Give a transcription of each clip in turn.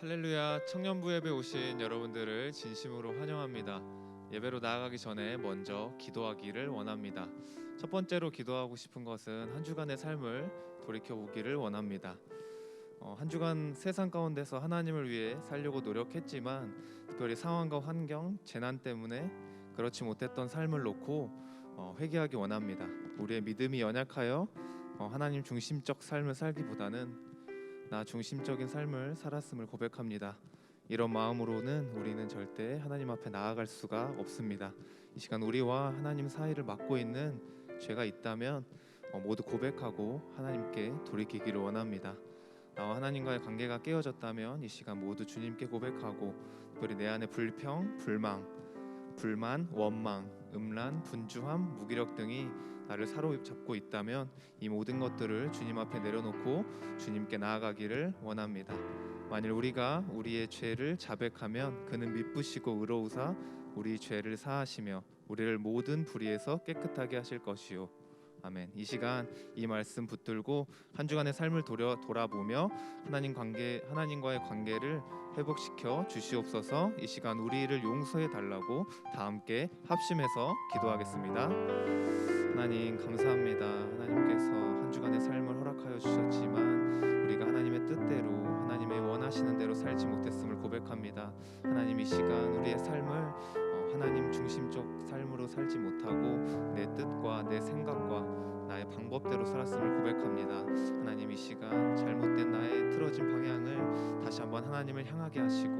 할렐루야. 청년부 예배 오신 여러분들을 진심으로 환영합니다. 예배로 나아가기 전에 먼저 기도하기를 원합니다. 첫 번째로 기도하고 싶은 것은 한 주간의 삶을 돌이켜보기를 원합니다. 한 주간 세상 가운데서 하나님을 위해 살려고 노력했지만 특별히 상황과 환경, 재난 때문에 그렇지 못했던 삶을 놓고 회개하기 원합니다. 우리의 믿음이 연약하여 하나님 중심적 삶을 살기보다는 나 중심적인 삶을 살았음을 고백합니다. 이런 마음으로는 우리는 절대 하나님 앞에 나아갈 수가 없습니다. 이 시간 우리와 하나님 사이를 막고 있는 죄가 있다면 모두 고백하고 하나님께 돌이키기를 원합니다. 나와 하나님과의 관계가 깨어졌다면 이 시간 모두 주님께 고백하고 특별히 내 안에 불평, 불만, 원망, 음란, 분주함, 무기력 등이 나를 사로잡고 있다면 이 모든 것들을 주님 앞에 내려놓고 주님께 나아가기를 원합니다. 만일 우리가 우리의 죄를 자백하면 그는 미쁘시고 의로우사 우리 죄를 사하시며 우리를 모든 불의에서 깨끗하게 하실 것이요. 아멘. 이 시간 이 말씀 붙들고 한 주간의 삶을 돌아보며 하나님과의 관계를 회복시켜 주시옵소서. 이 시간 우리를 용서해 달라고 다 함께 합심해서 기도하겠습니다. 하나님 감사합니다. 하나님께서 한 주간의 삶을 허락하여 주셨지만 우리가 하나님의 뜻대로 하나님의 원하시는 대로 살지 못했음을 고백합니다. 하나님 이 시간 우리의 삶을 하나님 중심적 삶으로 살지 못하고 내 뜻과 내 생각과 나의 방법대로 살았음을 고백합니다. 하나님 이 시간 잘못된 나의 틀어진 방향을 다시 한번 하나님을 향하게 하시고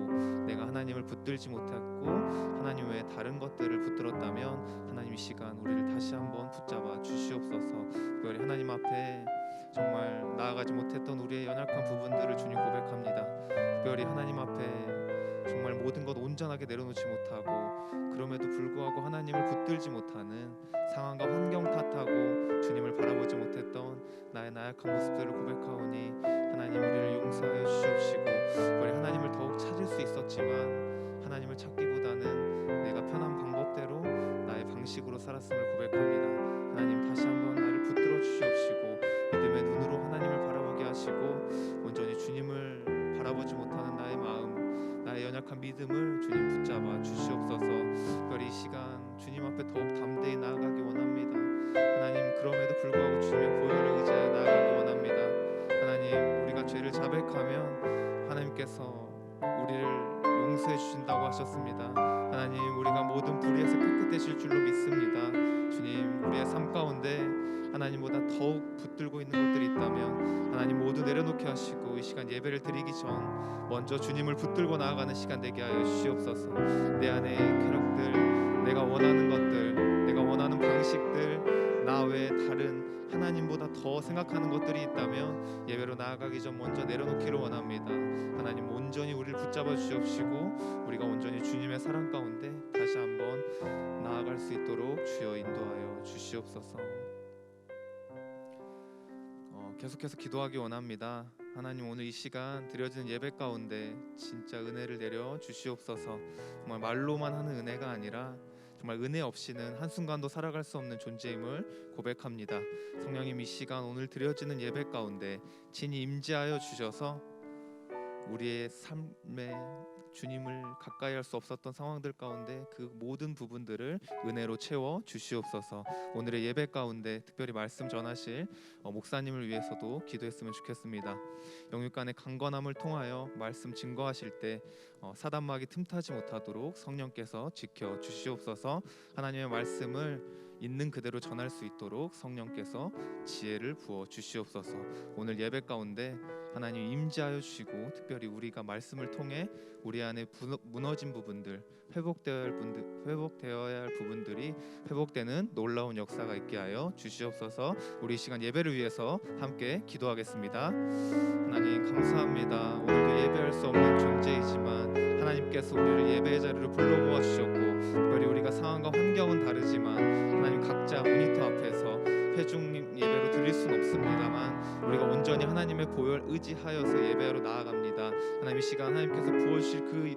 내가 하나님을 붙들지 못했고 하나님 외에 다른 것들을 붙들었다면 하나님 이 시간 우리를 다시 한번 붙잡아 주시옵소서. 특별히 하나님 앞에 정말 나아가지 못했던 우리의 연약한 부분들을 주님 고백합니다. 특별히 하나님 앞에 정말 모든 것 온전하게 내려놓지 못하고 그럼에도 불구하고 하나님을 붙들지 못하는 상황과 환경 탓하고 주님을 바라보지 못했던 나의 나약한 모습들을 고백하오니 하나님 우리를 용서하여 주시옵시고 우리 하나님을 더욱 찾을 수 있었지만 하나님을 찾기보다는 내가 편한 방법대로 나의 방식으로 살았음을 고백합니다. 하나님 다시 한번 나를 붙들어 주시옵시고 믿음의 눈으로 하나님을 바라보게 하시고 온전히 주님을 바라보지 못하는 나의 마음 나의 연약한 믿음을 주님 붙잡아 주시옵소서. 특별히 이 시간 주님 앞에 더욱 담대히 나아가기 원합니다. 하나님 그럼에도 불구하고 주님의 보혈을 의지하여 나아가기 원합니다. 하나님 우리가 죄를 자백하면 하나님께서 우리를 용서해 주신다고 하셨습니다. 하나님 우리가 모든 불의에서 깨끗해질 줄로 믿습니다. 주님 우리의 삶 가운데 하나님보다 더욱 붙들고 있는 것들이 있다면 하나님 모두 내려놓게 하시고 이 시간 예배를 드리기 전 먼저 주님을 붙들고 나아가는 시간 되게 하여 주시옵소서. 내 안에 쾌락들, 내가 원하는 것들, 내가 원하는 방식들, 나 외에 다른 하나님보다 더 생각하는 것들이 있다면 예배로 나아가기 전 먼저 내려놓기를 원합니다. 하나님 온전히 우리를 붙잡아 주시옵시고 우리가 온전히 주님의 사랑 가운데 다시 한번 나아갈 수 있도록 주여 인도하여 주시옵소서. 계속해서 기도하기 원합니다. 하나님 오늘 이 시간 드려지는 예배 가운데 진짜 은혜를 내려 주시옵소서. 정말 말로만 하는 은혜가 아니라 정말 은혜 없이는 한순간도 살아갈 수 없는 존재임을 고백합니다. 성령님 이 시간 오늘 드려지는 예배 가운데 친히 임재하여 주셔서 우리의 삶에 주님을 가까이 할 수 없었던 상황들 가운데 그 모든 부분들을 은혜로 채워 주시옵소서. 오늘의 예배 가운데 특별히 말씀 전하실 목사님을 위해서도 기도했으면 좋겠습니다. 영육간의 강건함을 통하여 말씀 증거하실 때 사단막이 틈타지 못하도록 성령께서 지켜 주시옵소서. 하나님의 말씀을 있는 그대로 전할 수 있도록 성령께서 지혜를 부어 주시옵소서. 오늘 예배 가운데 하나님 임재하여 주시고 특별히 우리가 말씀을 통해 우리 안에 무너진 부분들 회복되어야 할 부분들이 회복되는 놀라운 역사가 있게 하여 주시옵소서. 우리 이 시간 예배를 위해서 함께 기도하겠습니다. 하나님 감사합니다. 오늘도 예배할 수 없는 존재이지만 하나님께서 우리를 예배의 자리로 불러모아 주셨고 특별히 우리가 상황과 환경은 다르지만 하나님 각자 모니터 앞에서 회중 예배로 드릴 수는 없습니다만 우리가 온전히 하나님의 보혈 의지하여서 예배로 나아갑니다. 하나님 이 시간 하나님께서 부어주실 그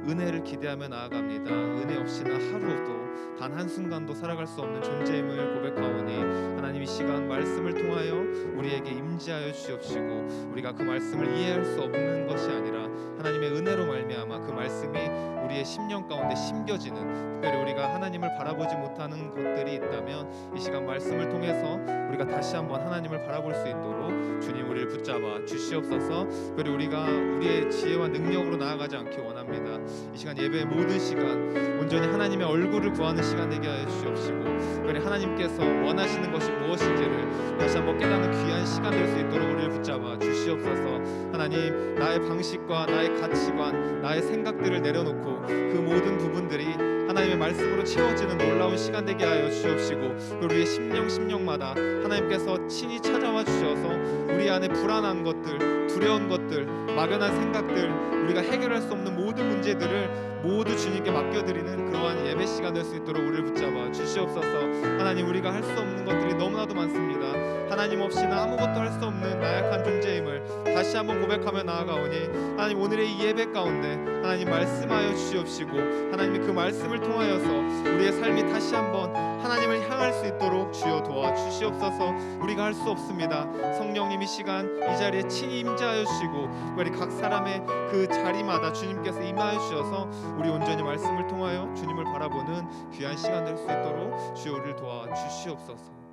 은혜를 기대하며 나아갑니다. 은혜 없이는 하루도 단 한순간도 살아갈 수 없는 존재임을 고백하오니 하나님 이 시간 말씀을 통하여 우리에게 임재하여 주시옵시고 우리가 그 말씀을 이해할 수 없는 것이 아니라 하나님의 은혜로 말미암아 그 말씀이 우리의 심령 가운데 심겨지는, 특별히 우리가 하나님을 바라보지 못하는 것들이 있다면 이 시간 말씀을 통해서 우리가 다시 한번 하나님을 바라볼 수 있도록 주님 우리를 붙잡아 주시옵소서. 특별히 우리가 우리의 지혜와 능력으로 나아가지 않기 원합니다. 이 시간 예배의 모든 시간 온전히 하나님의 얼굴을 구하는 시간 되게 하여 주시옵시고 특별히 하나님께서 원하시는 것이 무엇인지를 다시 한번 깨닫는 귀한 시간 될 수 있도록 우리를 붙잡아 주시옵소서. 하나님, 나의 방식과 나의 가치관, 나의 생각들을 내려놓고 그 모든 부분들이 하나님의 말씀으로 채워지는 놀라운 시간 되게 하여 주시옵시고 우리의 심령마다 하나님께서 친히 찾아와 주셔서 우리 안에 불안한 것들, 두려운 것들, 막연한 생각들, 우리가 해결할 수 없는 모든 문제들을 모두 주님께 맡겨드리는 그러한 예배 시간 될 수 있도록 우리를 붙잡아 주시옵소서. 하나님, 우리가 할 수 없는 것들이 너무나도 많습니다. 하나님 없이는 아무것도 할 수 없는 나약한 존재임을 다시 한번 고백하며 나아가오니 하나님 오늘의 이 예배 가운데 하나님 말씀하여 주시옵시고 하나님이 그 말씀을 통하여서 우리의 삶이 다시 한번 하나님을 향할 수 있도록 주여 도와주시옵소서. 우리가 할 수 없습니다. 성령님 이 시간 이 자리에 친히 임재하여 주시고 특별히 각 사람의 그 자리마다 주님께서 임하여 주셔서 우리 온전히 말씀을 통하여 주님을 바라보는 귀한 시간 될 수 있도록 주여 우리를 도와주시옵소서.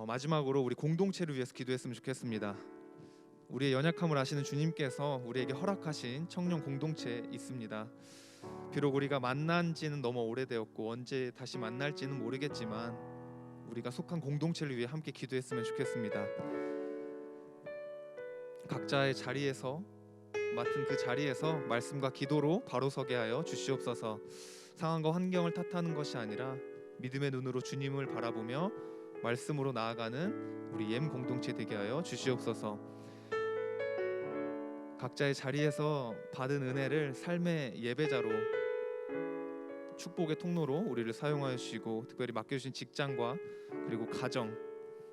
마지막으로 우리 공동체를 위해서 기도했으면 좋겠습니다. 우리의 연약함을 아시는 주님께서 우리에게 허락하신 청년 공동체 있습니다. 비록 우리가 만난 지는 너무 오래되었고 언제 다시 만날지는 모르겠지만 우리가 속한 공동체를 위해 함께 기도했으면 좋겠습니다. 각자의 자리에서 맡은 그 자리에서 말씀과 기도로 바로 서게 하여 주시옵소서. 상황과 환경을 탓하는 것이 아니라 믿음의 눈으로 주님을 바라보며 말씀으로 나아가는 우리 엠 공동체 되게 하여 주시옵소서. 각자의 자리에서 받은 은혜를 삶의 예배자로 축복의 통로로 우리를 사용하여 주시고 특별히 맡겨주신 직장과 그리고 가정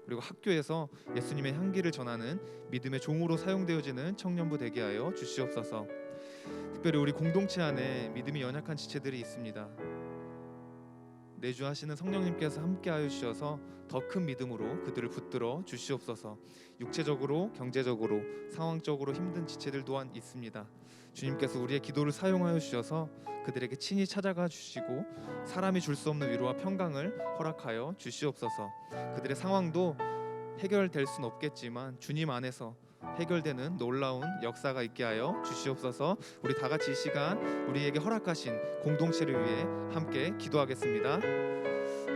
그리고 학교에서 예수님의 향기를 전하는 믿음의 종으로 사용되어지는 청년부 되게 하여 주시옵소서. 특별히 우리 공동체 안에 믿음이 연약한 지체들이 있습니다. 내주하시는 성령님께서 함께하여 주셔서 더 큰 믿음으로 그들을 붙들어 주시옵소서. 육체적으로, 경제적으로, 상황적으로 힘든 지체들 또한 있습니다. 주님께서 우리의 기도를 사용하여 주셔서 그들에게 친히 찾아가 주시고 사람이 줄 수 없는 위로와 평강을 허락하여 주시옵소서. 그들의 상황도 해결될 수는 없겠지만 주님 안에서 해결되는 놀라운 역사가 있게 하여 주시옵소서. 우리 다 같이 이 시간 우리에게 허락하신 공동체를 위해 함께 기도하겠습니다.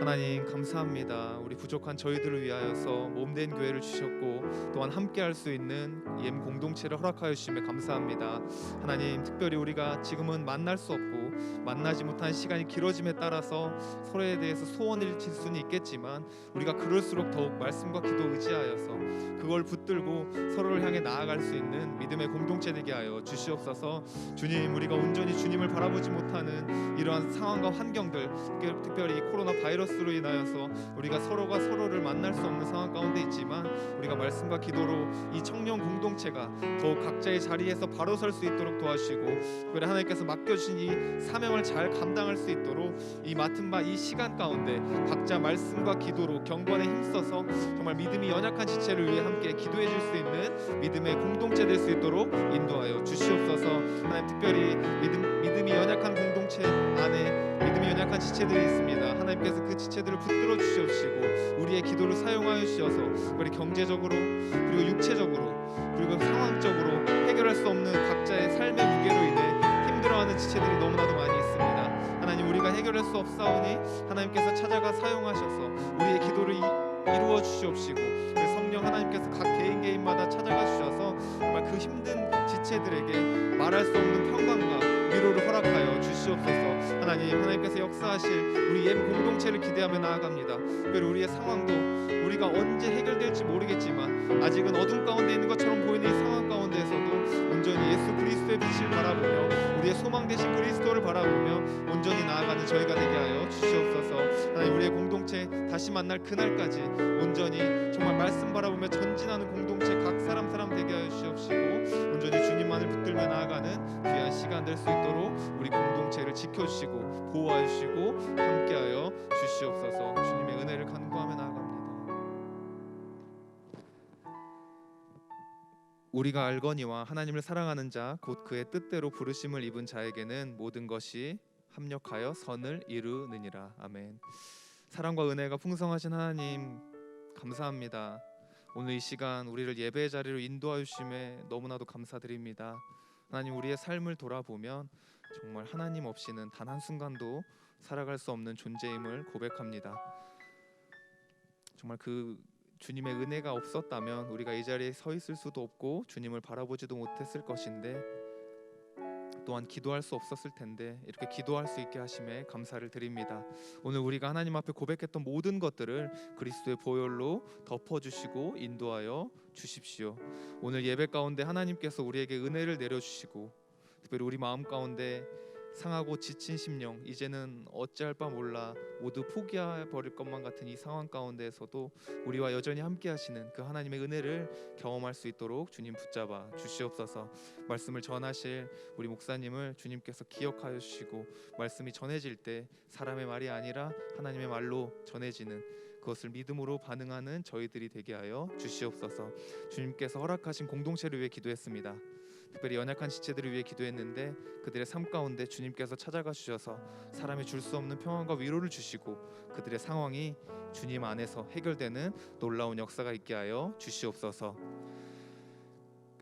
하나님 감사합니다. 우리 부족한 저희들을 위하여서 몸된 교회를 주셨고 또한 함께 할 수 있는 엠 공동체를 허락하여 주심에 감사합니다. 하나님 특별히 우리가 지금은 만날 수 없고 만나지 못한 시간이 길어짐에 따라서 서로에 대해서 소원을 질 수는 있겠지만 우리가 그럴수록 더욱 말씀과 기도 의지하여서 그걸 붙들고 서로를 향해 나아갈 수 있는 믿음의 공동체 되게 하여 주시옵소서. 주님, 우리가 온전히 주님을 바라보지 못하는 이러한 상황과 환경들, 특별히 코로나 바이러스로 인하여서 우리가 서로가 서로를 만날 수 없는 상황 가운데 있지만 우리가 말씀과 기도로 이 청년 공동체가 더욱 각자의 자리에서 바로 설 수 있도록 도와주시고 특별히 하나님께서 맡겨주신 이 사명을 잘 감당할 수 있도록 이 맡은 바 이 시간 가운데 각자 말씀과 기도로 경건에 힘써서 정말 믿음이 연약한 지체를 위해 함께 기도해 줄 수 있는 믿음의 공동체 될 수 있도록 인도하여 주시옵소서. 하나님 특별히 믿음이 연약한 공동체 안에 믿음이 연약한 지체들이 있습니다. 하나님께서 그 지체들을 붙들어 주시옵시고 우리의 기도를 사용하여 주셔서 우리 경제적으로 그리고 육체적으로 그리고 상황적으로 해결할 수 없는 각자의 삶의 무게로 인해 힘들어하는 지체들이 너무나도 많이 있습니다. 하나님 우리가 해결할 수 없사오니 하나님께서 찾아가 사용하셔서 우리의 기도를 이루어 주시옵시고 성령 하나님께서 각 개인마다 찾아가 주셔서 정말 그 힘든 지체들에게 말할 수 없는 평강과 위로를 허락하여 주시옵소서. 하나님께서 역사하실 우리 엠 공동체를 기대하며 나아갑니다. 특별히 우리의 상황도 우리가 언제 해결될지 모르겠지만 아직은 어둠 가운데 있는 것처럼 보이는 이 상황 가운데에서도 온전히 예수 그리스도의 빛을 바라보며 우리의 소망 되신 그리스도를 바라보며 온전히 나아가는 저희가 되게 하여 주시옵소서. 하나님 우리의 공동체 다시 만날 그날까지 온전히 정말 말씀 바라보며 전진하는 공동체 각 사람 되게 하여 주시옵시고 온전히 주님만을 붙들며 나누며 나아가는 귀한 시간 될 수 있도록 우리 공동체를 지켜주시고 보호하여 주시고 함께하여 주시옵소서. 주님의 은혜를 간구하며 나아갑니다. 우리가 알거니와 하나님을 사랑하는 자 곧 그의 뜻대로 부르심을 입은 자에게는 모든 것이 합력하여 선을 이루느니라. 아멘. 사랑과 은혜가 풍성하신 하나님 감사합니다. 오늘 이 시간 우리를 예배의 자리로 인도하여 주심에 너무나도 감사드립니다. 하나님, 우리의 삶을 돌아보면 정말 하나님 없이는 단 한순간도 살아갈 수 없는 존재임을 고백합니다. 정말 그 주님의 은혜가 없었다면 우리가 이 자리에 서 있을 수도 없고 주님을 바라보지도 못했을 것인데, 또한 기도할 수 없었을 텐데 이렇게 기도할 수 있게 하심에 감사를 드립니다. 오늘 우리가 하나님 앞에 고백했던 모든 것들을 그리스도의 보혈로 덮어주시고 인도하여 주십시오. 오늘 예배 가운데 하나님께서 우리에게 은혜를 내려주시고, 특별히 우리 마음 가운데 상하고 지친 심령, 이제는 어찌할 바 몰라 모두 포기해버릴 것만 같은 이 상황 가운데에서도 우리와 여전히 함께 하시는 그 하나님의 은혜를 경험할 수 있도록 주님 붙잡아 주시옵소서. 말씀을 전하실 우리 목사님을 주님께서 기억하여 주시고, 말씀이 전해질 때 사람의 말이 아니라 하나님의 말로 전해지는 그것을 믿음으로 반응하는 저희들이 되게 하여 주시옵소서. 주님께서 허락하신 공동체를 위해 기도했습니다. 특별히 연약한 지체들을 위해 기도했는데 그들의 삶 가운데 주님께서 찾아가 주셔서 사람이 줄 수 없는 평안과 위로를 주시고 그들의 상황이 주님 안에서 해결되는 놀라운 역사가 있게 하여 주시옵소서.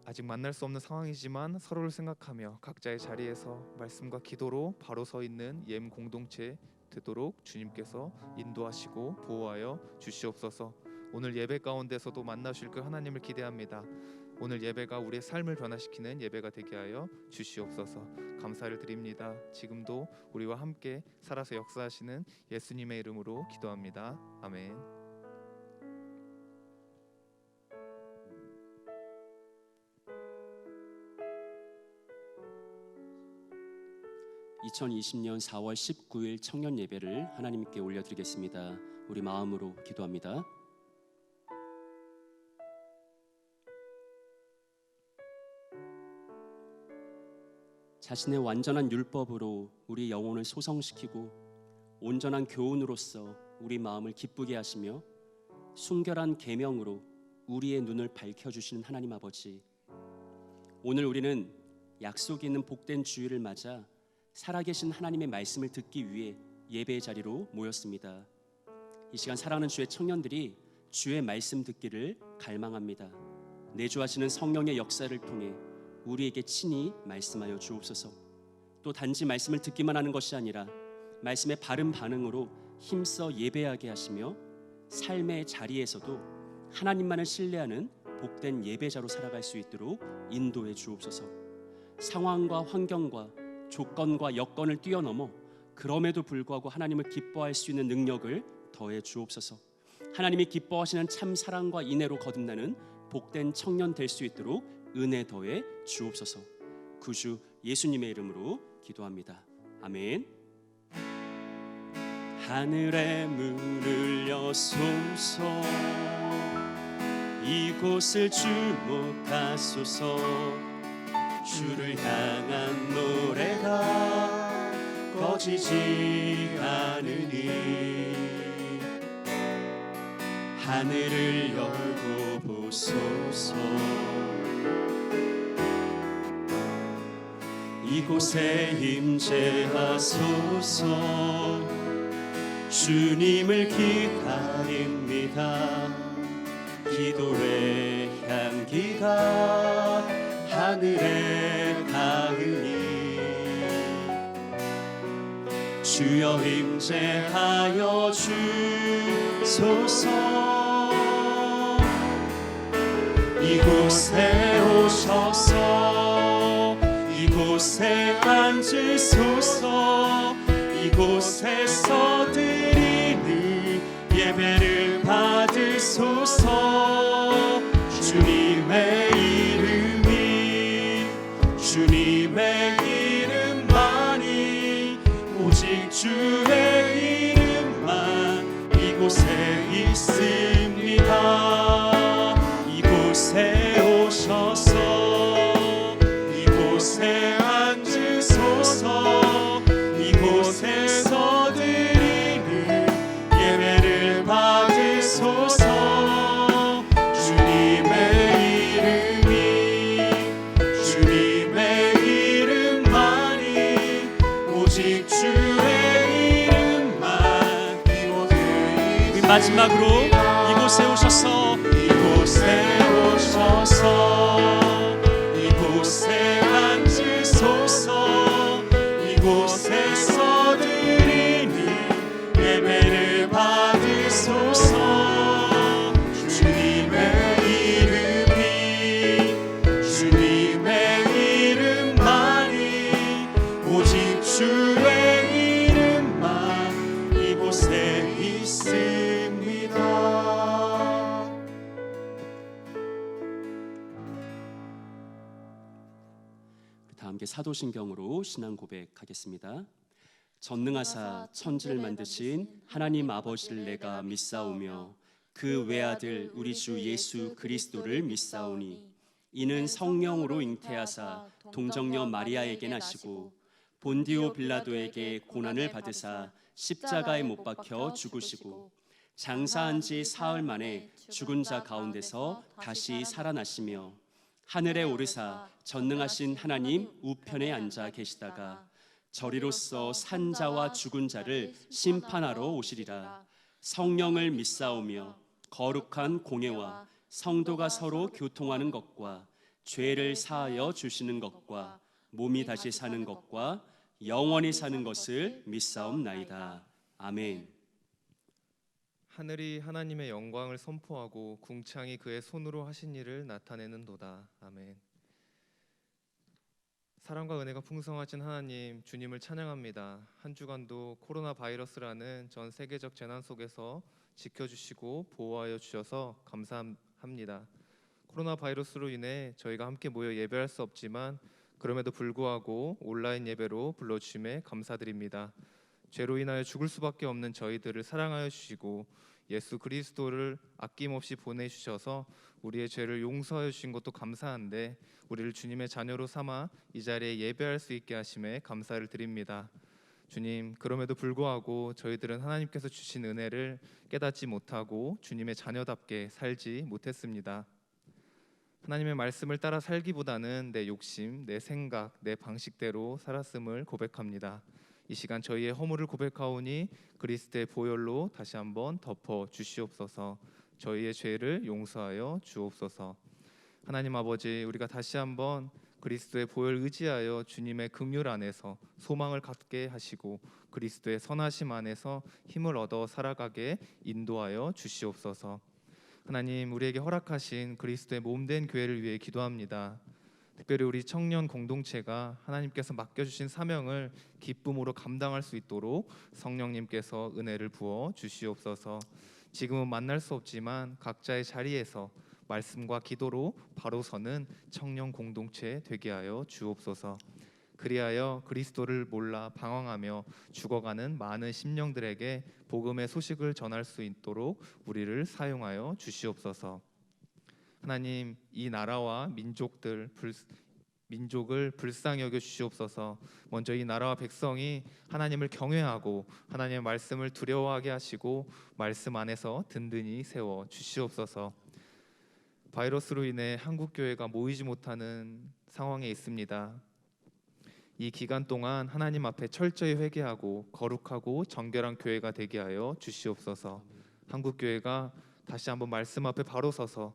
아직 만날 수 없는 상황이지만 서로를 생각하며 각자의 자리에서 말씀과 기도로 바로 서 있는 예임 공동체 되도록 주님께서 인도하시고 보호하여 주시옵소서. 오늘 예배 가운데서도 만나실 그 하나님을 기대합니다. 오늘 예배가 우리의 삶을 변화시키는 예배가 되게 하여 주시옵소서. 감사를 드립니다. 지금도 우리와 함께 살아서 역사하시는 예수님의 이름으로 기도합니다. 아멘. (2020년 4월 19일) 청년 예배를 하나님께 올려드리겠습니다. 우리 마음으로 기도합니다. 자신의 완전한 율법으로 우리 영혼을 소성시키고 온전한 교훈으로서 우리 마음을 기쁘게 하시며 순결한 계명으로 우리의 눈을 밝혀주시는 하나님 아버지, 오늘 우리는 약속이 있는 복된 주일을 맞아 살아계신 하나님의 말씀을 듣기 위해 예배의 자리로 모였습니다. 이 시간 사랑하는 주의 청년들이 주의 말씀 듣기를 갈망합니다. 내주하시는 성령의 역사를 통해 우리에게 친히 말씀하여 주옵소서. 또 단지 말씀을 듣기만 하는 것이 아니라 말씀의 바른 반응으로 힘써 예배하게 하시며 삶의 자리에서도 하나님만을 신뢰하는 복된 예배자로 살아갈 수 있도록 인도해 주옵소서. 상황과 환경과 조건과 여건을 뛰어넘어 그럼에도 불구하고 하나님을 기뻐할 수 있는 능력을 더해 주옵소서. 하나님이 기뻐하시는 참 사랑과 인애로 거듭나는 복된 청년 될 수 있도록 은혜 더해 주옵소서. 구주 예수님의 이름으로 기도합니다. 아멘. 하늘의 문을 여소서, 이곳을 주목하소서. 주를 향한 노래가 꺼지지 않으니 하늘을 열고 보소서. 이곳에 임재하소서. 주님을 기다립니다. 기도의 향기가 하늘에 닿으니 주여 임재하여 주소서. 이곳에 오셔서 이곳에 앉으소서. 이곳에서 드리는 예배를 받으소서. 주님의 이름이 주님의 이름만이 오직 주의 이름만 이곳에 있습니다. 이곳에 오셔서 이곳에 마지막으로 이곳에 오셔서 이곳에 앉으소서. 이곳에서 드리는 예배를 받으소서. 주님의 이름만이 오직 주의 이름만 이곳에 있습니다. 다 함께 사도신경으로 신앙 고백하겠습니다. 전능하사 천지를 만드신 하나님 아버지를 내가 믿사오며 그 외아들 우리 주 예수 그리스도를 믿사오니 이는 성령으로 잉태하사 동정녀 마리아에게 나시고 본디오 빌라도에게 고난을 받으사 십자가에 못 박혀 죽으시고 장사한 지 사흘 만에 죽은 자 가운데서 다시 살아나시며 하늘에 오르사 전능하신 하나님 우편에 앉아 계시다가 저리로서 산 자와 죽은 자를 심판하러 오시리라. 성령을 믿사오며 거룩한 공예와 성도가 서로 교통하는 것과 죄를 사하여 주시는 것과 몸이 다시 사는 것과 영원히 사는 것을 믿사옵나이다. 아멘. 하늘이 하나님의 영광을 선포하고 궁창이 그의 손으로 하신 일을 나타내는도다. 아멘. 사랑과 은혜가 풍성하신 하나님, 주님을 찬양합니다. 한 주간도 코로나 바이러스라는 전 세계적 재난 속에서 지켜주시고 보호하여 주셔서 감사합니다. 코로나 바이러스로 인해 저희가 함께 모여 예배할 수 없지만 그럼에도 불구하고 온라인 예배로 불러주심에 감사드립니다. 죄로 인하여 죽을 수밖에 없는 저희들을 사랑하여 주시고 예수 그리스도를 아낌없이 보내주셔서 우리의 죄를 용서하여 주신 것도 감사한데 우리를 주님의 자녀로 삼아 이 자리에 예배할 수 있게 하심에 감사를 드립니다. 주님, 그럼에도 불구하고 저희들은 하나님께서 주신 은혜를 깨닫지 못하고 주님의 자녀답게 살지 못했습니다. 하나님의 말씀을 따라 살기보다는 내 욕심, 내 생각, 내 방식대로 살았음을 고백합니다. 이 시간 저희의 허물을 고백하오니 그리스도의 보혈로 다시 한번 덮어 주시옵소서. 저희의 죄를 용서하여 주옵소서. 하나님 아버지, 우리가 다시 한번 그리스도의 보혈 의지하여 주님의 긍휼 안에서 소망을 갖게 하시고 그리스도의 선하심 안에서 힘을 얻어 살아가게 인도하여 주시옵소서. 하나님, 우리에게 허락하신 그리스도의 몸된 교회를 위해 기도합니다. 특별히 우리 청년 공동체가 하나님께서 맡겨주신 사명을 기쁨으로 감당할 수 있도록 성령님께서 은혜를 부어 주시옵소서. 지금은 만날 수 없지만 각자의 자리에서 말씀과 기도로 바로 서는 청년 공동체 되게 하여 주옵소서. 그리하여 그리스도를 몰라 방황하며 죽어가는 많은 심령들에게 복음의 소식을 전할 수 있도록 우리를 사용하여 주시옵소서. 하나님, 이 나라와 민족을 불쌍히 여겨 주시옵소서. 먼저 이 나라와 백성이 하나님을 경외하고 하나님의 말씀을 두려워하게 하시고 말씀 안에서 든든히 세워 주시옵소서. 바이러스로 인해 한국 교회가 모이지 못하는 상황에 있습니다. 이 기간 동안 하나님 앞에 철저히 회개하고 거룩하고 정결한 교회가 되게 하여 주시옵소서. 한국 교회가 다시 한번 말씀 앞에 바로 서서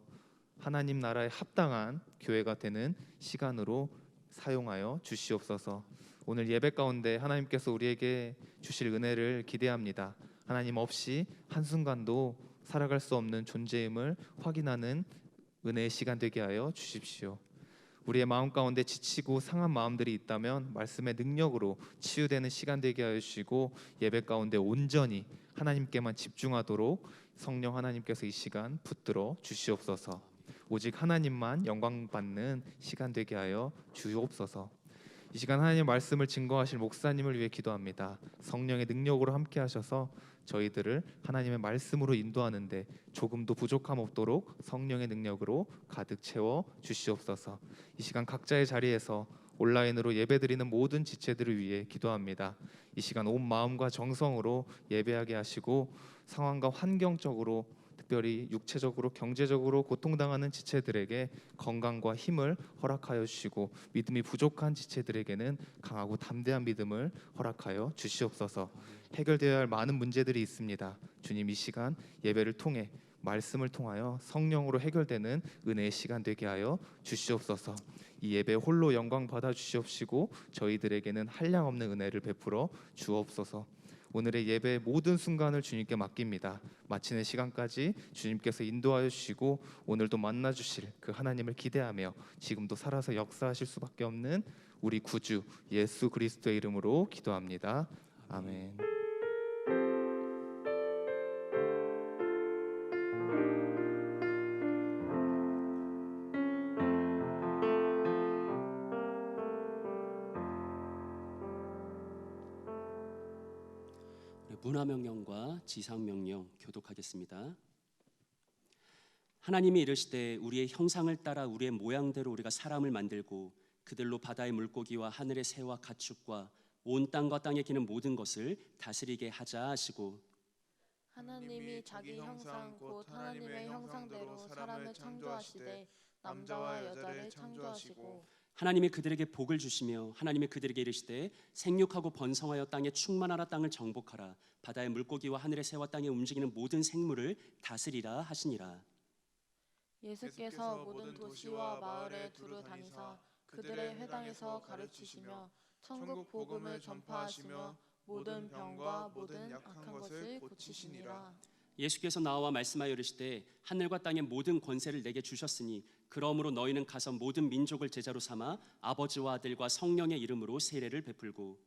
하나님 나라에 합당한 교회가 되는 시간으로 사용하여 주시옵소서. 오늘 예배 가운데 하나님께서 우리에게 주실 은혜를 기대합니다. 하나님 없이 한순간도 살아갈 수 없는 존재임을 확인하는 은혜의 시간 되게 하여 주십시오. 우리의 마음 가운데 지치고 상한 마음들이 있다면 말씀의 능력으로 치유되는 시간 되게 하여 주시고 예배 가운데 온전히 하나님께만 집중하도록 성령 하나님께서 이 시간 붙들어 주시옵소서. 오직 하나님만 영광 받는 시간 되게 하여 주옵소서. 이 시간 하나님의 말씀을 증거하실 목사님을 위해 기도합니다. 성령의 능력으로 함께 하셔서 저희들을 하나님의 말씀으로 인도하는데 조금도 부족함 없도록 성령의 능력으로 가득 채워 주시옵소서. 이 시간 각자의 자리에서 온라인으로 예배드리는 모든 지체들을 위해 기도합니다. 이 시간 온 마음과 정성으로 예배하게 하시고 상황과 환경적으로 특별히 특별히 육체적으로 경제적으로 고통당하는 지체들에게 건강과 힘을 허락하여 주시고 믿음이 부족한 지체들에게는 강하고 담대한 믿음을 허락하여 주시옵소서. 해결되어야 할 많은 문제들이 있습니다. 주님, 이 시간 예배를 통해 말씀을 통하여 성령으로 해결되는 은혜의 시간 되게 하여 주시옵소서. 이 예배 홀로 영광 받아 주시옵시고 저희들에게는 한량없는 은혜를 베풀어 주옵소서. 오늘의 예배의 모든 순간을 주님께 맡깁니다. 마치는 시간까지 주님께서 인도하여 주시고 오늘도 만나 주실 그 하나님을 기대하며 지금도 살아서 역사하실 수밖에 없는 우리 구주 예수 그리스도의 이름으로 기도합니다. 아멘. 문화명령과 지상명령 교독하겠습니다. 하나님이 이르시되 우리의 형상을 따라 우리의 모양대로 우리가 사람을 만들고 그들로 바다의 물고기와 하늘의 새와 가축과 온 땅과 땅에 기는 모든 것을 다스리게 하자 하시고, 하나님이 자기 형상 곧 하나님의 형상대로 사람을 창조하시되 남자와 여자를 창조하시고 하나님이 그들에게 복을 주시며 하나님이 그들에게 이르시되 생육하고 번성하여 땅에 충만하라, 땅을 정복하라, 바다의 물고기와 하늘의 새와 땅에 움직이는 모든 생물을 다스리라 하시니라. 예수께서 모든 도시와 마을에 두루 다니사 그들의 회당에서 가르치시며 천국 복음을 전파하시며 모든 병과 모든 악한 것을 고치시니라. 예수께서 나와 말씀하여 이르시되 하늘과 땅의 모든 권세를 내게 주셨으니 그러므로 너희는 가서 모든 민족을 제자로 삼아 아버지와 아들과 성령의 이름으로 세례를 베풀고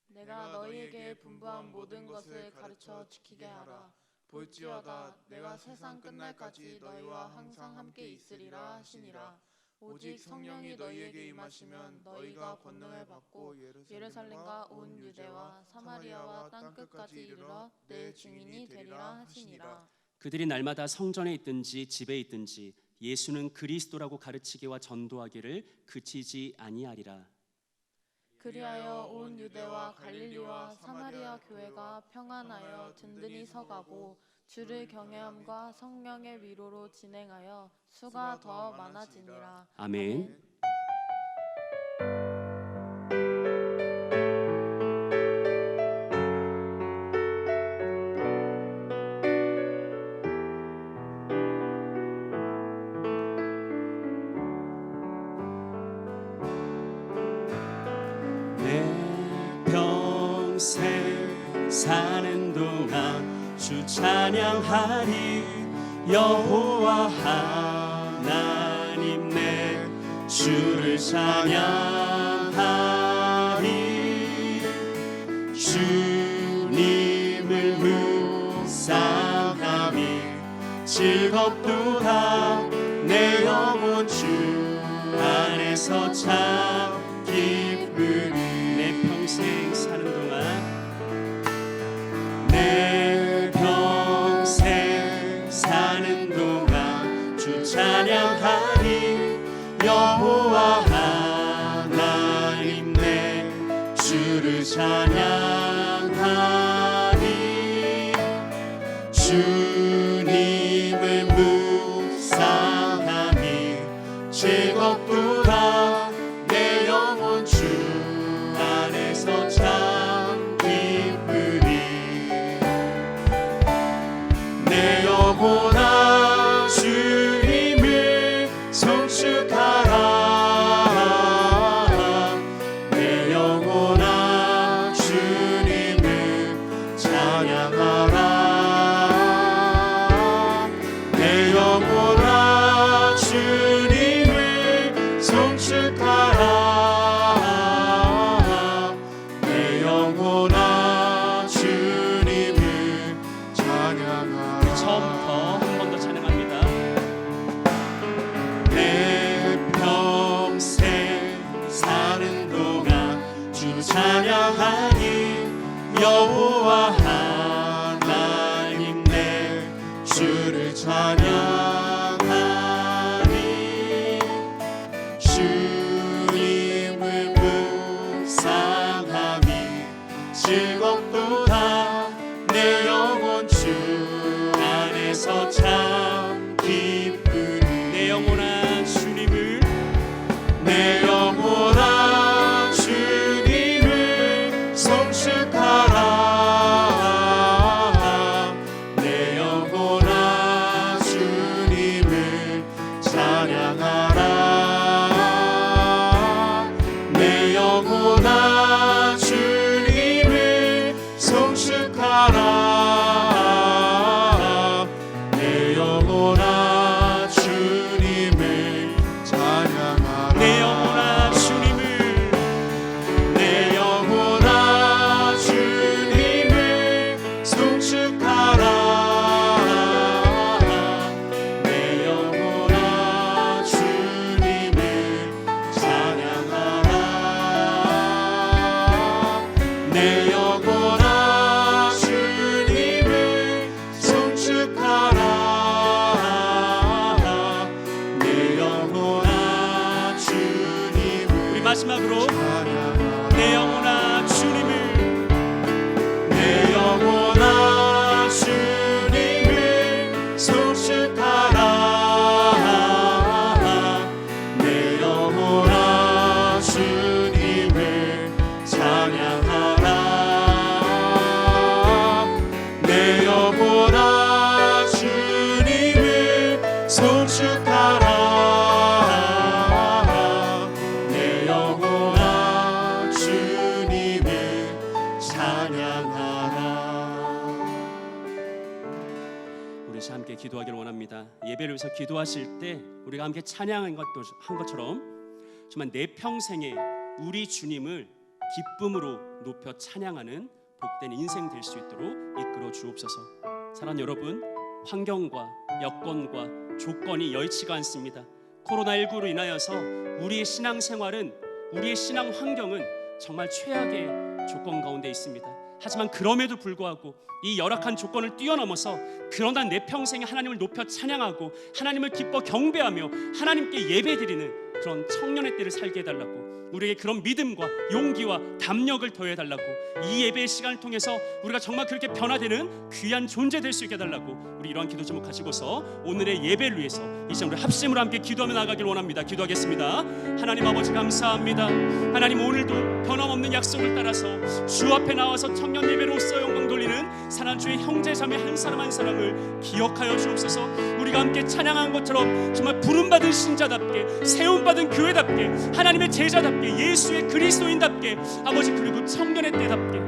내가 너희에게 분부한 모든 것을 가르쳐 지키게 하라. 볼지어다 내가 세상 끝날까지 너희와 항상 함께 있으리라 하시니라. 오직 성령이 너희에게 임하시면 너희가 권능을 받고 예루살렘과 온 유대와 사마리아와 땅끝까지 이르러 내 증인이 되리라 하시니라. 그들이 날마다 성전에 있든지 집에 있든지 예수는 그리스도라고 가르치기와 전도하기를 그치지 아니하리라. 그리하여 온 유대와 갈릴리와 사마리아 교회가 평안하여 든든히 서가고 주를 경외함과 성령의 위로로 진행하여 수가 더 많아지니라. 아멘. 내 평생 사는 동안 주 찬양하리. 여호와 하나님 내 주를 찬양하리. 주님을 묵상하니 즐겁도다. 내 영혼 주 안에서 참 기쁘리. 내 평생 사는 동안 내 평생 사는 동안 주 찬양하리. 여호와 하나님 내 주를 찬양하리. 주님을 묵상하니 즐겁도다. 내 영혼 주 안에서 참 기쁘리. 내 영혼아 주님을 송축하라. 내 영혼아 주님을 찬양하라. 내 영혼아 주님을 찬양하라. 내 영혼아 주님을 송축하라. 내 영혼아 주님을 찬양하라. 내 영혼아 주님을 내 영혼아 주님을 송축하라. 내 영혼아 주님을 찬양하라. 내 영혼아 주님을 송축하라. 내 영혼아 주님을 우리 마지막으로 찬양하라. 내 영혼아 주님을 내 영혼아 주님을 송축하라. 내 영혼아 주님을 찬양하라. 내 영혼아 주님을 송축하라. 내 영혼아 주님을 찬양하라. 우리 다 함께 기도하기를 원합니다. 예배를 위해서 기도하실 때 우리가 함께 찬양한 것처럼 정말 내 평생에 우리 주님을 기쁨으로 높여 찬양하는 복된 인생 될 수 있도록 이끌어 주옵소서. 사랑하는 여러분, 환경과 여건과 조건이 여의치가 않습니다. 코로나19로 인하여서 우리의 신앙생활은, 우리의 신앙 환경은 정말 최악의 조건 가운데 있습니다. 하지만 그럼에도 불구하고 이 열악한 조건을 뛰어넘어서 그러나 내 평생에 하나님을 높여 찬양하고 하나님을 기뻐 경배하며 하나님께 예배드리는 그런 청년의 때를 살게 해달라고, 우리에게 그런 믿음과 용기와 담력을 더해달라고, 이 예배의 시간을 통해서 우리가 정말 그렇게 변화되는 귀한 존재 될 수 있게 해달라고, 우리 이러한 기도 제목 가지고서 오늘의 예배를 위해서 이제 우리 합심으로 함께 기도하며 나가길 원합니다. 기도하겠습니다. 하나님 아버지 감사합니다. 하나님, 오늘도 변함없는 약속을 따라서 주 앞에 나와서 청년 예배로서 영광 돌리는 사랑하는 주의 형제 자매 한 사람 한 사람을 기억하여 주옵소서. 우리가 함께 찬양한 것처럼 정말 부름받은 신자답게, 세움받은 교회답게, 하나님의 제자답게, 예수의 그리스도인답게, 아버지 그리고 청년의 때답게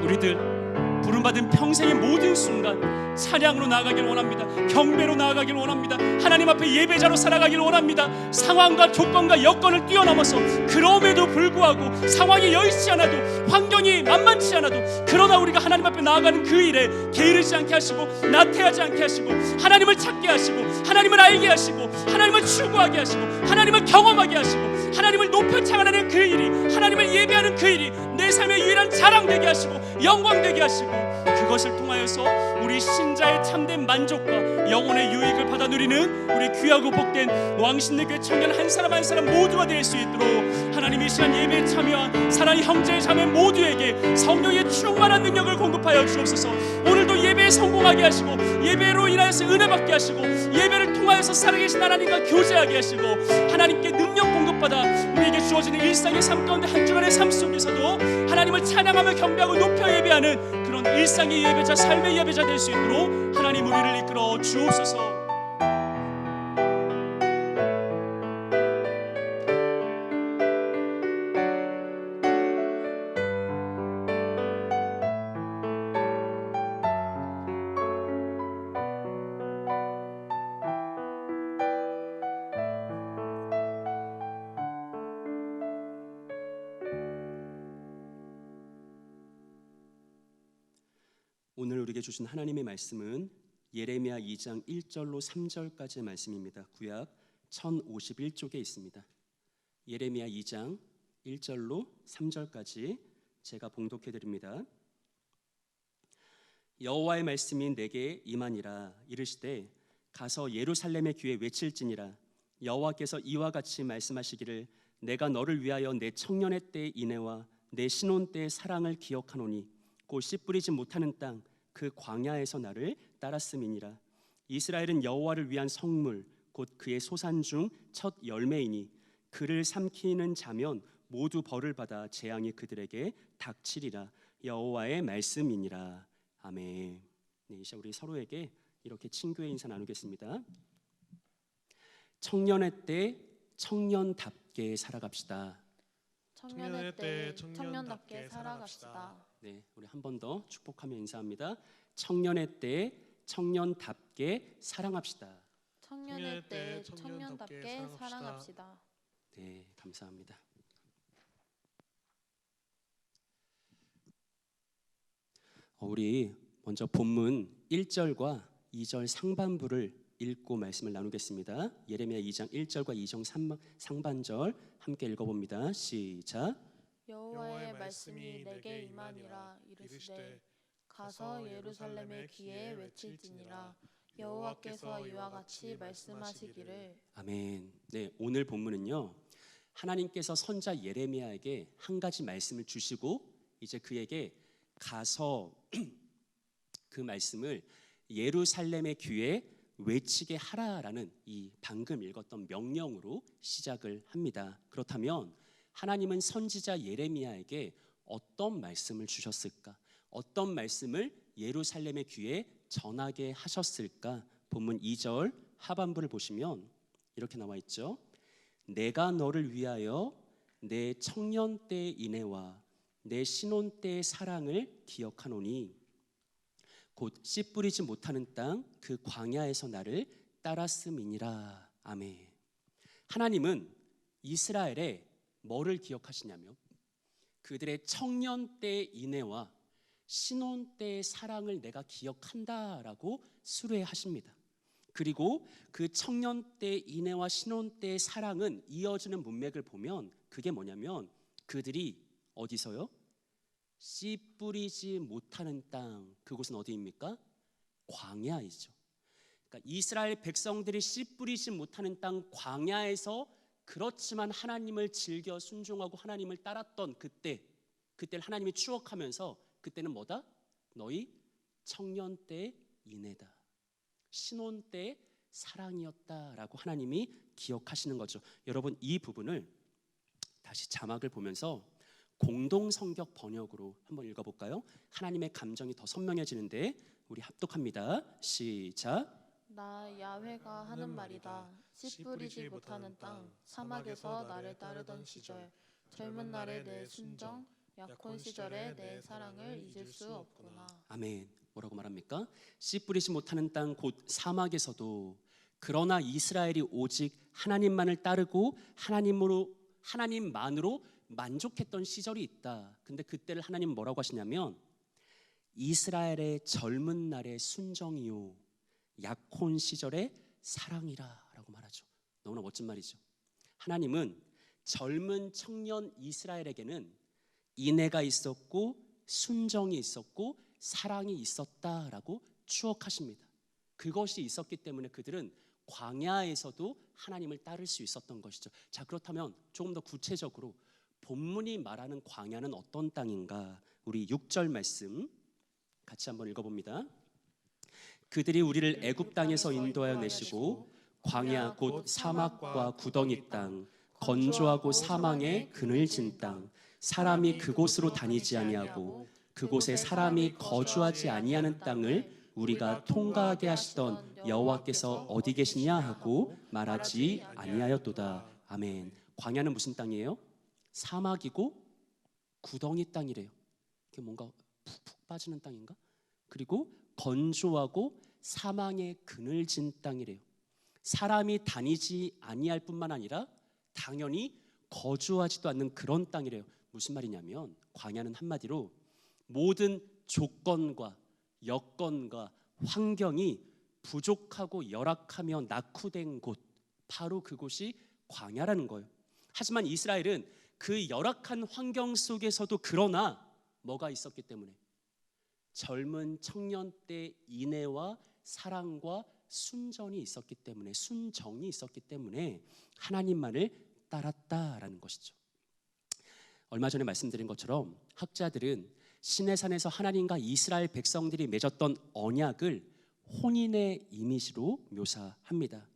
우리들 부름받은 평생의 모든 순간 찬양으로 나아가길 원합니다. 경배로 나아가길 원합니다. 하나님 앞에 예배자로 살아가길 원합니다. 상황과 조건과 여건을 뛰어넘어서 그럼에도 불구하고 상황이 여의치 않아도, 환경이 만만치 않아도, 그러나 우리가 하나님 앞에 나아가는 그 일에 게으르지 않게 하시고 나태하지 않게 하시고 하나님을 찾게 하시고 하나님을 알게 하시고 하나님을 추구하게 하시고 하나님을 경험하게 하시고 하나님을 높여 찬양하는 그 일이, 하나님을 예배하는 그 일이 내 삶의 유일한 자랑되게 하시고 영광되게 하시고, 그것을 통하여서 우리 신자의 참된 만족과 영혼의 유익을 받아 누리는 우리 귀하고 복된 왕신내 교회 청년 한 사람 한 사람 모두가 될 수 있도록 하나님 이 시간 예배에 참여한 사랑의 형제 자매 모두에게 성령의 충만한 능력을 공급하여 주옵소서. 오늘도 예배에 성공하게 하시고 예배로 인하여서 은혜 받게 하시고 예배를 통하여서 살아계신 하나님과 교제하게 하시고 하나님께 능력 공급받아 우리에게 주어지는 일상의 삶 가운데 한 주간의 삶 속에서도 하나님을 찬양하며 경배하고 높여 예배하는 그런 일상의 예배자, 삶의 예배자 될 수 있도록 하나님 우리를 이끌어 주옵소서. 오늘 우리에게 주신 하나님의 말씀은 예레미야 2장 1절로 3절까지의 말씀입니다. 구약 1051쪽에 있습니다. 예레미야 2장 1절로 3절까지 제가 봉독해 드립니다. 여호와의 말씀이 내게 임하니라. 이르시되 가서 예루살렘의 귀에 외칠지니라. 여호와께서 이와 같이 말씀하시기를 내가 너를 위하여 내 청년의 때의 인애와 내 신혼 때의 사랑을 기억하노니 곧 씨 뿌리지 못하는 땅 그 광야에서 나를 따랐음이니라. 이스라엘은 여호와를 위한 성물 곧 그의 소산 중 첫 열매이니 그를 삼키는 자면 모두 벌을 받아 재앙이 그들에게 닥치리라. 여호와의 말씀이니라. 아멘. 네, 이제 우리 서로에게 이렇게 친교의 인사 나누겠습니다. 청년의 때 청년답게 살아갑시다. 청년의 때 청년답게 살아갑시다. 네, 우리 한 번 더 축복하며 인사합니다. 청년의 때 청년답게 사랑합시다. 청년의 때 청년답게 사랑합시다. 네, 감사합니다. 우리 먼저 본문 1절과 2절 상반부를 읽고 말씀을 나누겠습니다. 예레미야 2장 1절과 2장 상반절 함께 읽어봅니다. 시작. 여호와의 말씀이 내게 임하니라. 이르시되 가서 예루살렘의 귀에 외칠지니라. 여호와께서 이와 같이 말씀하시기를. 아멘. 네, 오늘 본문은요, 하나님께서 선자 예레미야에게 한 가지 말씀을 주시고 이제 그에게 가서 그 말씀을 예루살렘의 귀에 외치게 하라라는 이 방금 읽었던 명령으로 시작을 합니다. 그렇다면 하나님은 선지자 예레미야에게 어떤 말씀을 주셨을까? 어떤 말씀을 예루살렘의 귀에 전하게 하셨을까? 본문 2절 하반부를 보시면 이렇게 나와 있죠. 내가 너를 위하여 내 청년 때의 인애와 내 신혼 때의 사랑을 기억하노니 곧 씨 뿌리지 못하는 땅 그 광야에서 나를 따랐음이니라. 아멘. 하나님은 이스라엘의 뭐를 기억하시냐며 그들의 청년 때의 인애와 신혼 때의 사랑을 내가 기억한다라고 수레하십니다. 그리고 그 청년 때의 인애와 신혼 때의 사랑은 이어지는 문맥을 보면 그게 뭐냐면 그들이 어디서요? 씨 뿌리지 못하는 땅, 그곳은 어디입니까? 광야이죠. 그러니까 이스라엘 백성들이 씨 뿌리지 못하는 땅 광야에서 그렇지만 하나님을 즐겨 순종하고 하나님을 따랐던 그때를 하나님이 추억하면서 그때는 뭐다? 너희 청년 때의 인애다, 신혼 때의 사랑이었다라고 하나님이 기억하시는 거죠. 여러분, 이 부분을 다시 자막을 보면서 공동성격 번역으로 한번 읽어볼까요? 하나님의 감정이 더 선명해지는데 우리 합독합니다. 시작. 나 야훼가 하는 말이다. 씨 뿌리지 못하는 땅 사막에서 나를 따르던 시절, 젊은 날의 내 순정, 약혼 시절의 내 사랑을 잊을 수 없구나. 아멘. 뭐라고 말합니까? 씨 뿌리지 못하는 땅 곧 사막에서도 그러나 이스라엘이 오직 하나님만을 따르고 하나님만으로 만족했던 시절이 있다. 근데 그때를 하나님 뭐라고 하시냐면 이스라엘의 젊은 날의 순정이요 약혼 시절의 사랑이라 라고 말하죠. 너무나 멋진 말이죠. 하나님은 젊은 청년 이스라엘에게는 인애가 있었고 순정이 있었고 사랑이 있었다라고 추억하십니다. 그것이 있었기 때문에 그들은 광야에서도 하나님을 따를 수 있었던 것이죠. 자, 그렇다면 조금 더 구체적으로 본문이 말하는 광야는 어떤 땅인가? 우리 6절 말씀 같이 한번 읽어봅니다. 그들이 우리를 애굽 땅에서 인도하여 내시고 광야 곧 사막과 구덩이 땅, 건조하고 사망의 그늘진 땅, 사람이 그곳으로 다니지 아니하고 그곳에 사람이 거주하지 아니하는 땅을 우리가 통과하게 하시던 여호와께서 어디 계시냐 하고 말하지 아니하였도다. 아멘. 광야는 무슨 땅이에요? 사막이고 구덩이 땅이래요. 이게 뭔가 푹푹 빠지는 땅인가? 그리고 건조하고 사망의 그늘진 땅이래요. 사람이 다니지 아니할 뿐만 아니라 당연히 거주하지도 않는 그런 땅이래요. 무슨 말이냐면 광야는 한마디로 모든 조건과 여건과 환경이 부족하고 열악하며 낙후된 곳, 바로 그곳이 광야라는 거예요. 하지만 이스라엘은 그 열악한 환경 속에서도 그러나 뭐가 있었기 때문에 젊은 청년 때 인애와 사랑과 순정이 있었기 때문에 하나님만을 따랐다라는 것이죠. 얼마 전에 말씀드린 것처럼 학자들은 시내산에서 하나님과 이스라엘 백성들이 맺었던 언약을 혼인의 이미지로 묘사합니다.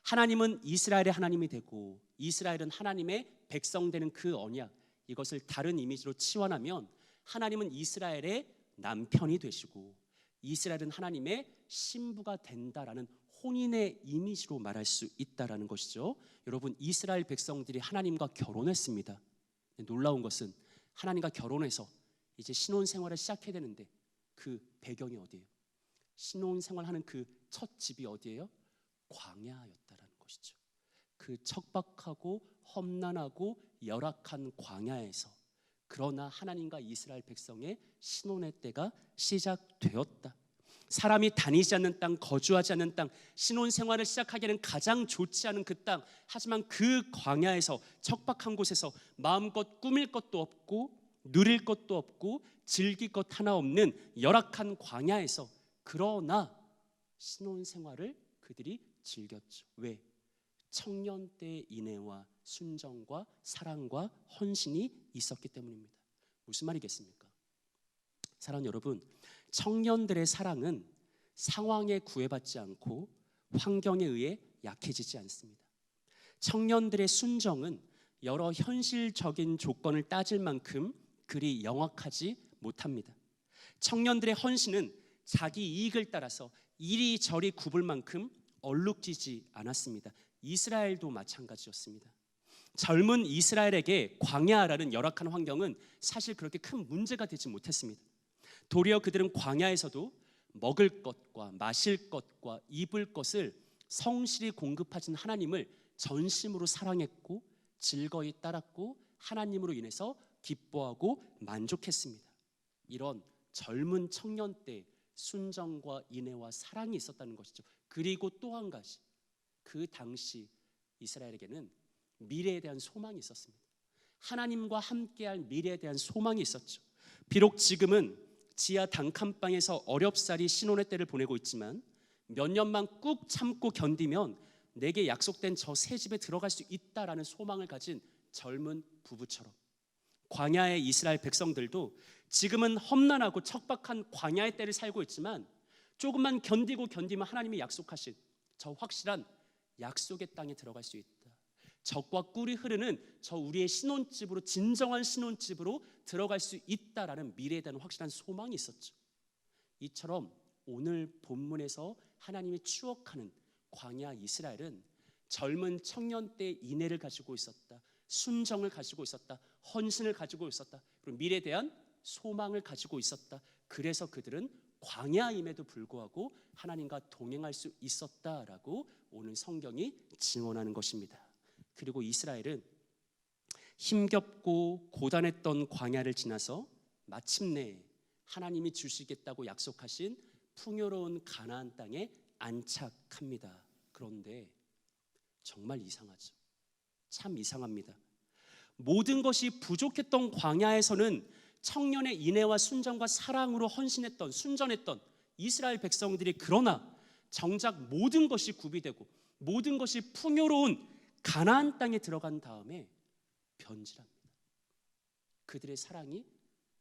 하나님은 이스라엘의 하나님이 되고 이스라엘은 하나님의 백성 되는 그 언약, 이것을 다른 이미지로 치환하면 하나님은 이스라엘의 남편이 되시고 이스라엘은 하나님의 신부가 된다라는 혼인의 이미지로 말할 수 있다라는 것이죠. 여러분, 이스라엘 백성들이 하나님과 결혼했습니다. 놀라운 것은 하나님과 결혼해서 이제 신혼생활을 시작해야 되는데 그 배경이 어디예요? 신혼생활하는 그 첫 집이 어디예요? 광야였다라는 것이죠. 그 척박하고 험난하고 열악한 광야에서 그러나 하나님과 이스라엘 백성의 신혼의 때가 시작되었다. 사람이 다니지 않는 땅, 거주하지 않는 땅, 신혼생활을 시작하기에는 가장 좋지 않은 그 땅, 하지만 그 광야에서 척박한 곳에서 마음껏 꾸밀 것도 없고 누릴 것도 없고 즐길 것 하나 없는 열악한 광야에서 그러나 신혼생활을 그들이 즐겼죠. 왜? 청년 때의 인애와 순정과 사랑과 헌신이 있었기 때문입니다. 무슨 말이겠습니까? 사랑하는 여러분, 청년들의 사랑은 상황에 구애받지 않고 환경에 의해 약해지지 않습니다. 청년들의 순정은 여러 현실적인 조건을 따질 만큼 그리 영악하지 못합니다. 청년들의 헌신은 자기 이익을 따라서 이리저리 굽을 만큼 얼룩지지 않았습니다. 이스라엘도 마찬가지였습니다. 젊은 이스라엘에게 광야라는 열악한 환경은 사실 그렇게 큰 문제가 되지 못했습니다. 도리어 그들은 광야에서도 먹을 것과 마실 것과 입을 것을 성실히 공급하신 하나님을 전심으로 사랑했고 즐거이 따랐고 하나님으로 인해서 기뻐하고 만족했습니다. 이런 젊은 청년 때 순정과 인애와 사랑이 있었다는 것이죠. 그리고 또 한 가지, 그 당시 이스라엘에게는 미래에 대한 소망이 있었습니다. 하나님과 함께할 미래에 대한 소망이 있었죠. 비록 지금은 지하 단칸방에서 어렵사리 신혼의 때를 보내고 있지만 몇 년만 꾹 참고 견디면 내게 약속된 저 새 집에 들어갈 수 있다라는 소망을 가진 젊은 부부처럼 광야의 이스라엘 백성들도 지금은 험난하고 척박한 광야의 때를 살고 있지만 조금만 견디면 하나님이 약속하신 저 확실한 약속의 땅에 들어갈 수 있다. 젖과 꿀이 흐르는 저 우리의 신혼집으로, 진정한 신혼집으로 들어갈 수 있다라는 미래에 대한 확실한 소망이 있었죠. 이처럼 오늘 본문에서 하나님이 추억하는 광야 이스라엘은 젊은 청년 때의 인애를 가지고 있었다, 순정을 가지고 있었다, 헌신을 가지고 있었다, 그리고 미래에 대한 소망을 가지고 있었다. 그래서 그들은 광야임에도 불구하고 하나님과 동행할 수 있었다라고 오늘 성경이 증언하는 것입니다. 그리고 이스라엘은 힘겹고 고단했던 광야를 지나서 마침내 하나님이 주시겠다고 약속하신 풍요로운 가나안 땅에 안착합니다. 그런데 정말 이상하죠. 참 이상합니다. 모든 것이 부족했던 광야에서는 청년의 인애와 순정과 사랑으로 헌신했던, 순전했던 이스라엘 백성들이 그러나 정작 모든 것이 구비되고 모든 것이 풍요로운 가나안 땅에 들어간 다음에 변질합니다. 그들의 사랑이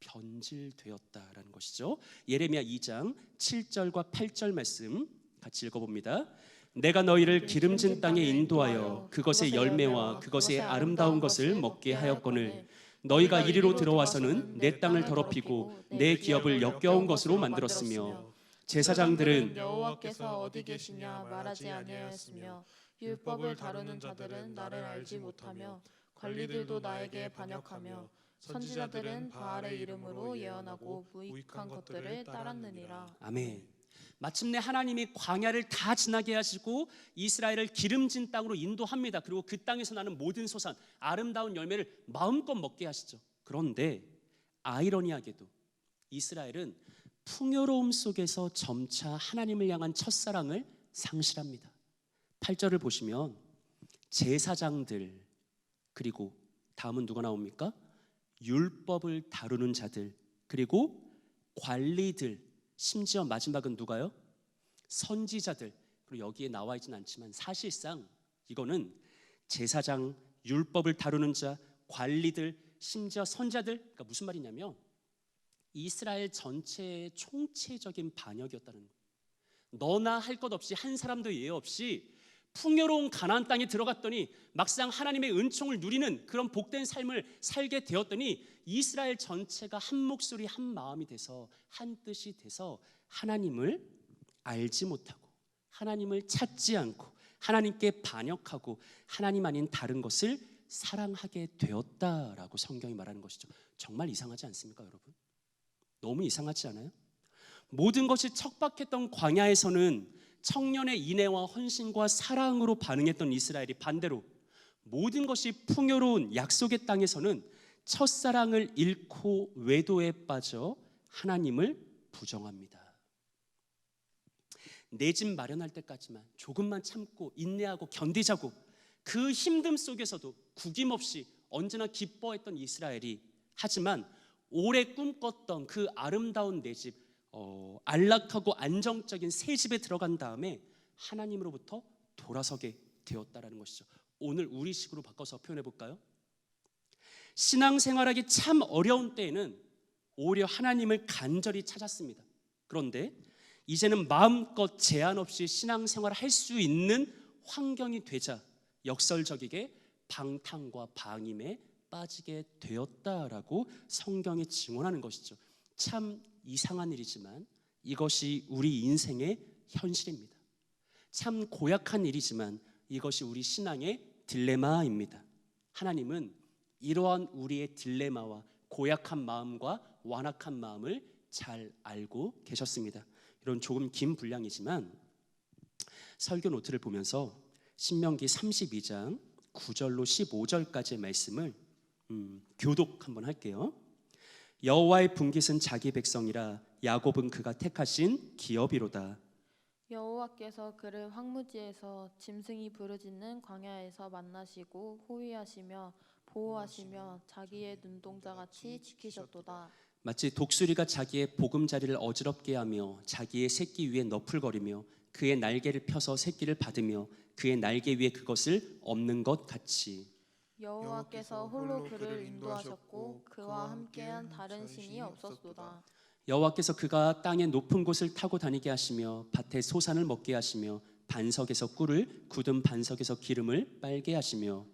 변질되었다라는 것이죠. 예레미야 2장 7절과 8절 말씀 같이 읽어봅니다. 내가 너희를 기름진 땅에 인도하여 그것의 열매와 그것의 아름다운 것을 먹게 하였거늘 너희가 이리로 들어와서는 내 땅을 더럽히고 내 기업을 역겨운 것으로 만들었으며 제사장들은 여호와께서 어디 계시냐 말하지 아니하였으며 율법을 다루는 자들은 나를 알지 못하며 관리들도 나에게 반역하며 선지자들은 바알의 이름으로 예언하고 무익한 것들을 따랐느니라. 아멘. 마침내 하나님이 광야를 다 지나게 하시고 이스라엘을 기름진 땅으로 인도합니다. 그리고 그 땅에서 나는 모든 소산, 아름다운 열매를 마음껏 먹게 하시죠. 그런데 아이러니하게도 이스라엘은 풍요로움 속에서 점차 하나님을 향한 첫사랑을 상실합니다. 8절을 보시면 제사장들, 그리고 다음은 누가 나옵니까? 율법을 다루는 자들, 그리고 관리들, 심지어 마지막은 누가요? 선지자들. 그리고 여기에 나와 있지는 않지만 사실상 이거는 제사장, 율법을 다루는 자, 관리들, 심지어 선지자들, 그러니까 무슨 말이냐면 이스라엘 전체의 총체적인 반역이었다는 거예요. 너나 할 것 없이 한 사람도 예외 없이 풍요로운 가나안 땅에 들어갔더니 막상 하나님의 은총을 누리는 그런 복된 삶을 살게 되었더니 이스라엘 전체가 한 목소리 한 마음이 돼서 한 뜻이 돼서 하나님을 알지 못하고 하나님을 찾지 않고 하나님께 반역하고 하나님 아닌 다른 것을 사랑하게 되었다라고 성경이 말하는 것이죠. 정말 이상하지 않습니까, 여러분? 너무 이상하지 않아요? 모든 것이 척박했던 광야에서는 청년의 인애와 헌신과 사랑으로 반응했던 이스라엘이 반대로 모든 것이 풍요로운 약속의 땅에서는 첫사랑을 잃고 외도에 빠져 하나님을 부정합니다. 내 집 마련할 때까지만 조금만 참고 인내하고 견디자고 그 힘듦 속에서도 구김없이 언제나 기뻐했던 이스라엘이, 하지만 오래 꿈꿨던 그 아름다운 내 집, 안락하고 안정적인 새 집에 들어간 다음에 하나님으로부터 돌아서게 되었다라는 것이죠. 오늘 우리식으로 바꿔서 표현해 볼까요? 신앙생활하기 참 어려운 때에는 오히려 하나님을 간절히 찾았습니다. 그런데 이제는 마음껏 제한 없이 신앙생활을 할 수 있는 환경이 되자 역설적이게 방탕과 방임에 빠지게 되었다라고 성경이 증언하는 것이죠. 참 이상한 일이지만 이것이 우리 인생의 현실입니다. 참 고약한 일이지만 이것이 우리 신앙의 딜레마입니다. 하나님은 이러한 우리의 딜레마와 고약한 마음과 완악한 마음을 잘 알고 계셨습니다. 이런 조금 긴 분량이지만 설교 노트를 보면서 신명기 32장 9절로 15절까지의 말씀을 교독 한번 할게요. 여호와의 분깃은 자기 백성이라 야곱은 그가 택하신 기업이로다. 여호와께서 그를 황무지에서 짐승이 부르짖는 광야에서 만나시고 호위하시며 보호하시며 자기의 눈동자같이 지키셨도다. 마치 독수리가 자기의 보금자리를 어지럽게 하며 자기의 새끼 위에 너풀거리며 그의 날개를 펴서 새끼를 받으며 그의 날개 위에 그것을 엎는 것 같이. 여호와께서 홀로 그를 인도하셨고 그와 함께한 다른 신이 없었도다. 여호와께서 그가 땅의 높은 곳을 타고 다니게 하시며 밭에 소산을 먹게 하시며 반석에서 꿀을 굳은 반석에서 기름을 빨게 하시며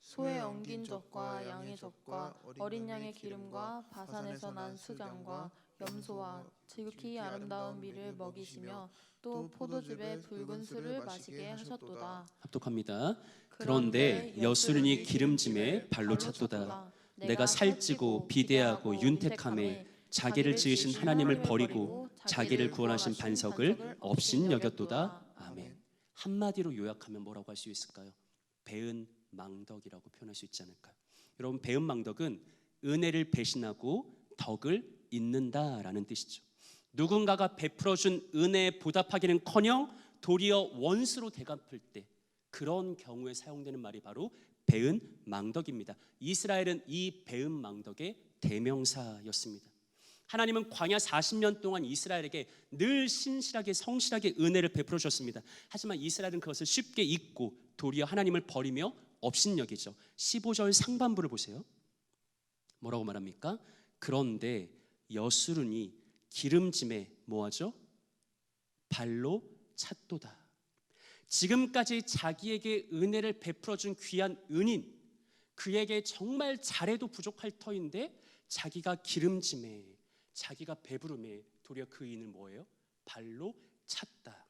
소의 엉긴 젖과 양의 젖과 어린 양의 기름과 바산에서 난 수장과 염소와 지극히 아름다운 밀을 먹이시며 또 포도즙에 붉은 술을 마시게 하셨도다. 합독합니다. 그런데 여수르니 기름짐에 발로 찼도다. 내가 살찌고 비대하고 윤택함에 자기를 지으신 하나님을 버리고 자기를 구원하신 반석을 업신 여겼도다. 아멘. 한마디로 요약하면 뭐라고 할 수 있을까요? 배은 망덕이라고 표현할 수 있지 않을까요? 여러분, 배은 망덕은 은혜를 배신하고 덕을 잇는다라는 뜻이죠. 누군가가 베풀어준 은혜에 보답하기는커녕 도리어 원수로 되갚을 때 그런 경우에 사용되는 말이 바로 배은 망덕입니다. 이스라엘은 이 배은 망덕의 대명사였습니다. 하나님은 광야 40년 동안 이스라엘에게 늘 신실하게 성실하게 은혜를 베풀어 주셨습니다. 하지만 이스라엘은 그것을 쉽게 잊고 도리어 하나님을 버리며 업신여기죠. 15절 상반부를 보세요. 뭐라고 말합니까? 그런데 여수르니 기름짐에 뭐하죠? 발로 찼도다. 지금까지 자기에게 은혜를 베풀어준 귀한 은인, 그에게 정말 잘해도 부족할 터인데 자기가 기름짐에, 자기가 배부름에 도리어 그 인을 뭐예요? 발로 찼다.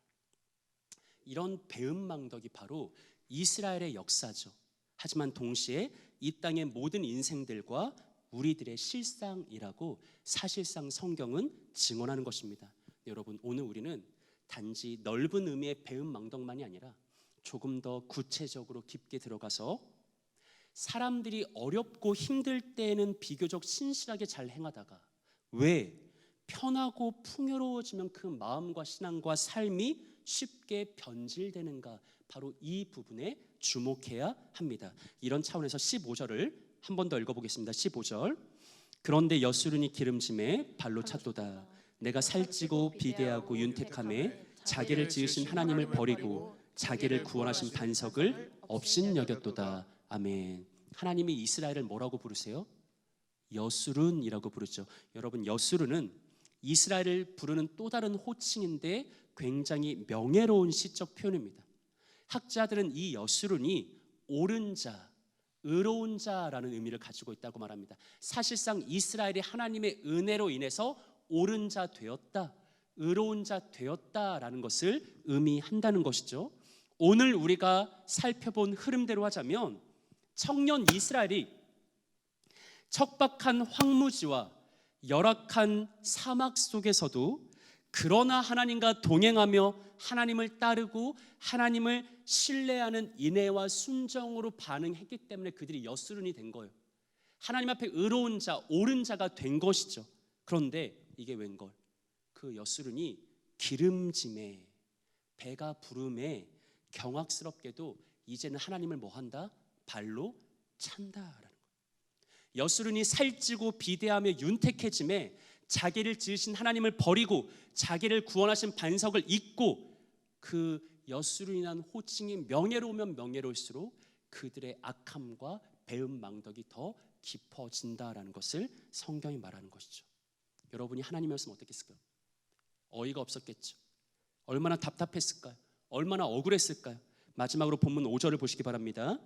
이런 배은망덕이 바로 이스라엘의 역사죠. 하지만 동시에 이 땅의 모든 인생들과 우리들의 실상이라고 사실상 성경은 증언하는 것입니다. 여러분, 오늘 우리는 단지 넓은 의미의 배은망덕만이 아니라 조금 더 구체적으로 깊게 들어가서 사람들이 어렵고 힘들 때에는 비교적 신실하게 잘 행하다가 왜 편하고 풍요로워지면 그 마음과 신앙과 삶이 쉽게 변질되는가, 바로 이 부분에 주목해야 합니다. 이런 차원에서 15절을 한 번 더 읽어보겠습니다. 15절. 그런데 여수르니 기름짐에 발로 찼도다. 내가 살찌고 비대하고 윤택함에 자기를 지으신 하나님을 버리고 자기를 구원하신 반석을 업신여겼도다. 아멘. 하나님이 이스라엘을 뭐라고 부르세요? 여수른이라고 부르죠. 여러분, 여수른은 이스라엘을 부르는 또 다른 호칭인데 굉장히 명예로운 시적 표현입니다. 학자들은 이 여수른이 옳은 자, 의로운 자라는 의미를 가지고 있다고 말합니다. 사실상 이스라엘이 하나님의 은혜로 인해서 옳은 자 되었다, 의로운 자 되었다라는 것을 의미한다는 것이죠. 오늘 우리가 살펴본 흐름대로 하자면 청년 이스라엘이 척박한 황무지와 열악한 사막 속에서도 그러나 하나님과 동행하며 하나님을 따르고 하나님을 신뢰하는 인애와 순종으로 반응했기 때문에 그들이 여수른이 된 거예요. 하나님 앞에 의로운 자, 옳은 자가 된 것이죠. 그런데 이게 웬걸? 그 여수른이 기름짐에, 배가 부름에 경악스럽게도 이제는 하나님을 뭐한다? 발로 찬다라는 거예요. 여수른이 살찌고 비대하며 윤택해짐에 자기를 지으신 하나님을 버리고 자기를 구원하신 반석을 잊고 그 여수른이란 호칭이 명예로우면 명예로울수록 그들의 악함과 배은망덕이 더 깊어진다라는 것을 성경이 말하는 것이죠. 여러분이 하나님이었으면 어떻겠을까요? 어이가 없었겠죠. 얼마나 답답했을까요? 얼마나 억울했을까요? 마지막으로 본문 5절을 보시기 바랍니다.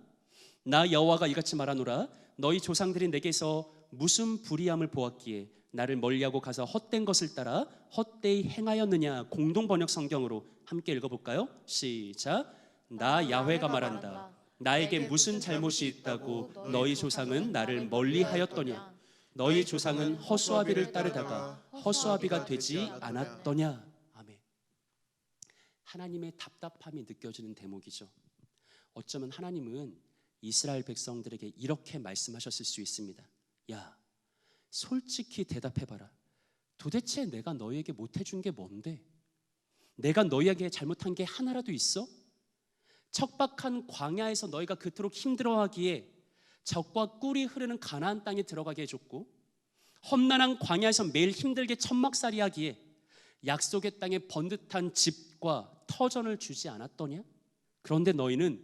나 여호와가 이같이 말하노라. 너희 조상들이 내게서 무슨 불의함을 보았기에 나를 멀리하고 가서 헛된 것을 따라 헛되이 행하였느냐. 공동 번역 성경으로 함께 읽어볼까요? 시작. 나 야훼가 말한다. 나에게 무슨 잘못이 있다고 너희 조상은 나를 멀리하였더냐. 너희 조상은 허수아비를 따르다가 허수아비가 되지 않았더냐. 아멘. 하나님의 답답함이 느껴지는 대목이죠. 어쩌면 하나님은 이스라엘 백성들에게 이렇게 말씀하셨을 수 있습니다. 야, 솔직히 대답해봐라. 도대체 내가 너희에게 못해준 게 뭔데? 내가 너희에게 잘못한 게 하나라도 있어? 척박한 광야에서 너희가 그토록 힘들어하기에 적과 꿀이 흐르는 가나안 땅에 들어가게 해줬고, 험난한 광야에서 매일 힘들게 천막살이 하기에 약속의 땅에 번듯한 집과 터전을 주지 않았더냐? 그런데 너희는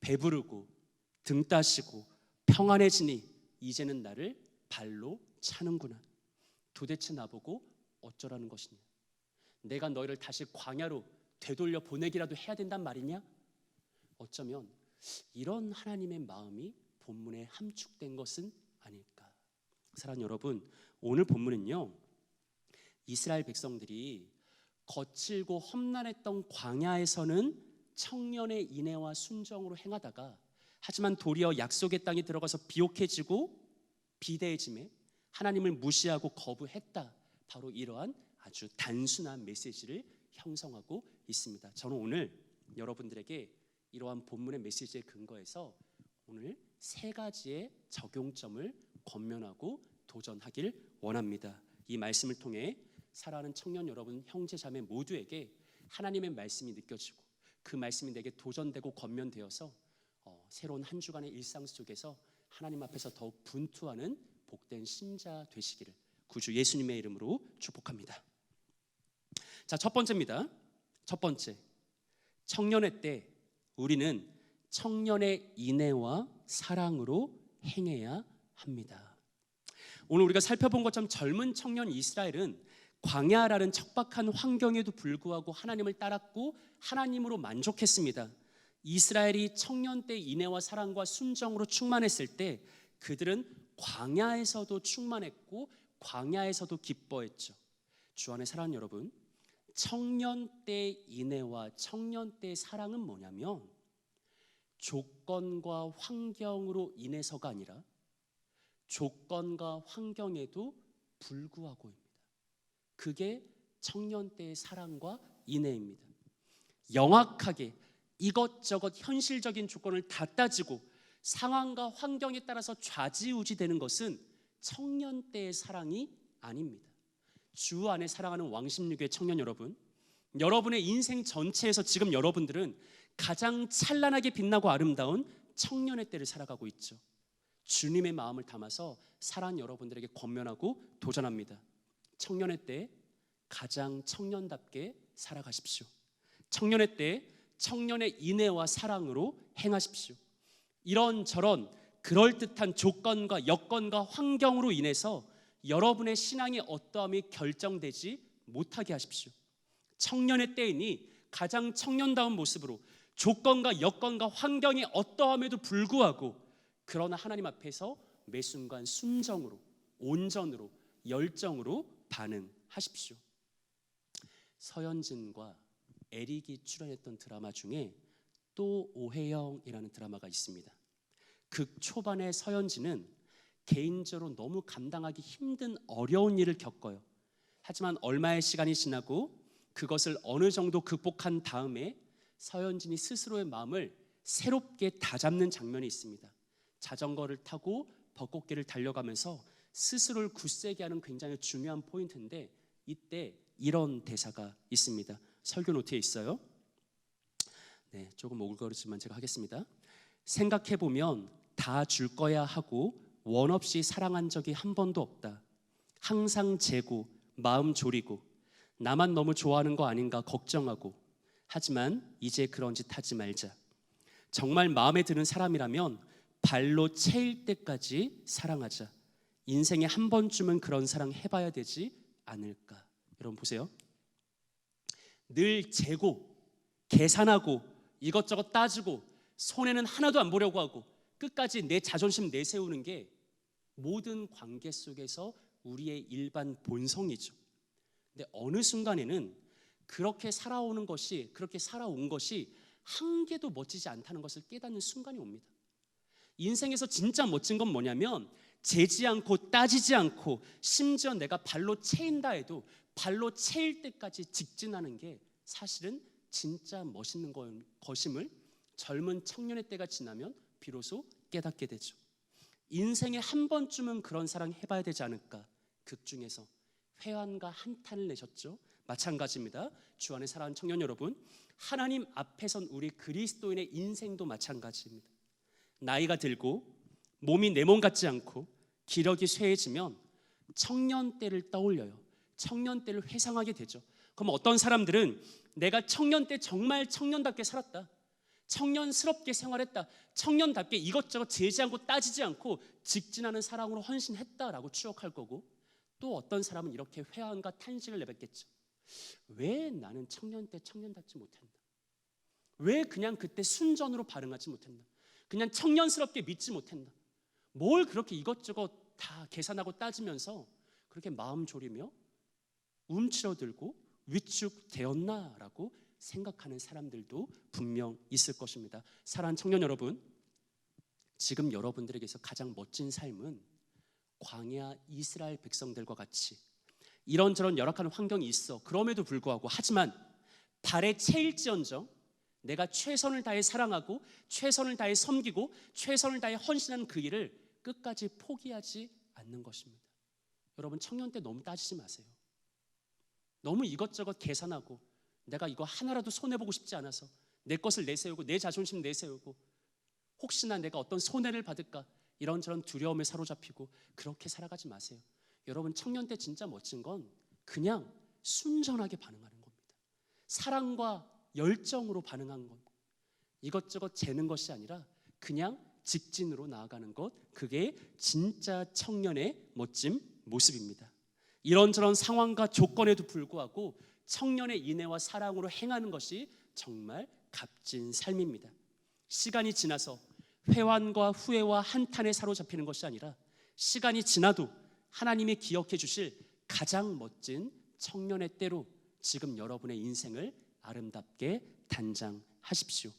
배부르고 등 따시고 평안해지니 이제는 나를 발로 차는구나. 도대체 나보고 어쩌라는 것이냐? 내가 너희를 다시 광야로 되돌려 보내기라도 해야 된단 말이냐? 어쩌면 이런 하나님의 마음이 본문에 함축된 것은 아닐까. 사랑하는 여러분, 오늘 본문은요, 이스라엘 백성들이 거칠고 험난했던 광야에서는 청년의 인애와 순종으로 행하다가, 하지만 도리어 약속의 땅에 들어가서 비옥해지고 비대해짐에 하나님을 무시하고 거부했다. 바로 이러한 아주 단순한 메시지를 형성하고 있습니다. 저는 오늘 여러분들에게 이러한 본문의 메시지에 근거해서 오늘 세 가지의 적용점을 권면하고 도전하길 원합니다. 이 말씀을 통해 사랑하는 청년 여러분, 형제 자매 모두에게 하나님의 말씀이 느껴지고 그 말씀이 내게 도전되고 권면되어서 새로운 한 주간의 일상 속에서 하나님 앞에서 더욱 분투하는 복된 신자 되시기를 구주 예수님의 이름으로 축복합니다. 자, 첫 번째입니다. 첫 번째, 청년의 때 우리는 청년의 인애와 사랑으로 행해야 합니다. 오늘 우리가 살펴본 것처럼 젊은 청년 이스라엘은 광야라는 척박한 환경에도 불구하고 하나님을 따랐고 하나님으로 만족했습니다. 이스라엘이 청년 때 인애와 사랑과 순정으로 충만했을 때 그들은 광야에서도 충만했고 광야에서도 기뻐했죠. 주 안에 사랑하는 여러분, 청년 때 인애와 청년 때 사랑은 뭐냐면 조건과 환경으로 인해서가 아니라 조건과 환경에도 불구하고입니다. 그게 청년 때의 사랑과 인애입니다. 영악하게 이것저것 현실적인 조건을 다 따지고 상황과 환경에 따라서 좌지우지되는 것은 청년 때의 사랑이 아닙니다. 주 안에 사랑하는 왕십리교의 청년 여러분, 여러분의 인생 전체에서 지금 여러분들은 가장 찬란하게 빛나고 아름다운 청년의 때를 살아가고 있죠. 주님의 마음을 담아서 사랑하는 여러분들에게 권면하고 도전합니다. 청년의 때 가장 청년답게 살아가십시오. 청년의 때 청년의 인애와 사랑으로 행하십시오. 이런저런 그럴듯한 조건과 여건과 환경으로 인해서 여러분의 신앙의 어떠함이 결정되지 못하게 하십시오. 청년의 때이니 가장 청년다운 모습으로 조건과 여건과 환경의 어떠함에도 불구하고 그러나 하나님 앞에서 매 순간 순정으로, 온전으로, 열정으로 반응하십시오. 서현진과 에릭이 출연했던 드라마 중에 또 오해영이라는 드라마가 있습니다. 극 초반에 서현진은 개인적으로 너무 감당하기 힘든 어려운 일을 겪어요. 하지만 얼마의 시간이 지나고 그것을 어느 정도 극복한 다음에 서현진이 스스로의 마음을 새롭게 다잡는 장면이 있습니다. 자전거를 타고 벚꽃길을 달려가면서 스스로를 굳세게 하는 굉장히 중요한 포인트인데, 이때 이런 대사가 있습니다. 설교 노트에 있어요. 네, 조금 오글거리지만 제가 하겠습니다. 생각해보면 다 줄 거야 하고 원 없이 사랑한 적이 한 번도 없다. 항상 재고 마음 졸이고 나만 너무 좋아하는 거 아닌가 걱정하고. 하지만 이제 그런 짓 하지 말자. 정말 마음에 드는 사람이라면 발로 채일 때까지 사랑하자. 인생에 한 번쯤은 그런 사랑 해봐야 되지 않을까. 여러분 보세요. 늘 재고 계산하고 이것저것 따지고 손해는 하나도 안 보려고 하고 끝까지 내 자존심 내세우는 게 모든 관계 속에서 우리의 일반 본성이죠. 근데 어느 순간에는 그렇게 살아온 것이 한 개도 멋지지 않다는 것을 깨닫는 순간이 옵니다. 인생에서 진짜 멋진 건 뭐냐면 재지 않고 따지지 않고 심지어 내가 발로 채인다 해도 발로 채일 때까지 직진하는 게 사실은 진짜 멋있는 것임을 젊은 청년의 때가 지나면 비로소 깨닫게 되죠. 인생에 한 번쯤은 그런 사랑 해봐야 되지 않을까. 극 중에서 회환과 한탄을 내셨죠. 마찬가지입니다. 주 안에 사랑하는 청년 여러분, 하나님 앞에선 우리 그리스도인의 인생도 마찬가지입니다. 나이가 들고 몸이 내 몸 같지 않고 기력이 쇠해지면 청년 때를 떠올려요. 청년 때를 회상하게 되죠. 그럼 어떤 사람들은 내가 청년 때 정말 청년답게 살았다, 청년스럽게 생활했다, 청년답게 이것저것 재지 않고 따지지 않고 직진하는 사랑으로 헌신했다라고 추억할 거고, 또 어떤 사람은 이렇게 회한과 탄식을 내뱉겠죠. 왜 나는 청년 때 청년답지 못했나? 왜 그냥 그때 순전으로 반응하지 못했나? 그냥 청년스럽게 믿지 못했나? 뭘 그렇게 이것저것 다 계산하고 따지면서 그렇게 마음 졸이며 움츠러들고 위축되었나라고 생각하는 사람들도 분명 있을 것입니다. 사랑하는 청년 여러분, 지금 여러분들에게서 가장 멋진 삶은 광야 이스라엘 백성들과 같이 이런저런 열악한 환경이 있어. 그럼에도 불구하고, 하지만 발에 채일지언정 내가 최선을 다해 사랑하고 최선을 다해 섬기고 최선을 다해 헌신하는 그 일을 끝까지 포기하지 않는 것입니다. 여러분, 청년 때 너무 따지지 마세요. 너무 이것저것 계산하고 내가 이거 하나라도 손해보고 싶지 않아서 내 것을 내세우고 내 자존심 내세우고 혹시나 내가 어떤 손해를 받을까 이런저런 두려움에 사로잡히고 그렇게 살아가지 마세요. 여러분, 청년 때 진짜 멋진 건 그냥 순전하게 반응하는 겁니다. 사랑과 열정으로 반응하는 것, 이것저것 재는 것이 아니라 그냥 직진으로 나아가는 것, 그게 진짜 청년의 멋진 모습입니다. 이런저런 상황과 조건에도 불구하고 청년의 인애와 사랑으로 행하는 것이 정말 값진 삶입니다. 시간이 지나서 회환과 후회와 한탄에 사로잡히는 것이 아니라 시간이 지나도 하나님이 기억해 주실 가장 멋진 청년의 때로 지금 여러분의 인생을 아름답게 단장하십시오.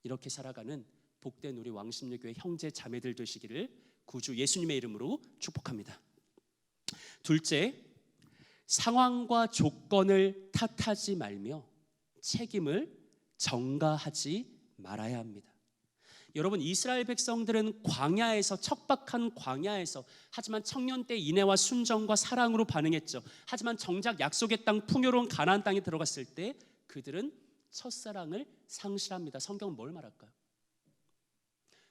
이렇게 살아가는 복된 우리 왕십리교회 형제 자매들 되시기를 구주 예수님의 이름으로 축복합니다. 둘째, 상황과 조건을 탓하지 말며 책임을 전가하지 말아야 합니다. 여러분, 이스라엘 백성들은 광야에서, 척박한 광야에서, 하지만 청년 때 인애와 순정과 사랑으로 반응했죠. 하지만 정작 약속의 땅, 풍요로운 가나안 땅에 들어갔을 때 그들은 첫사랑을 상실합니다. 성경은 뭘 말할까요?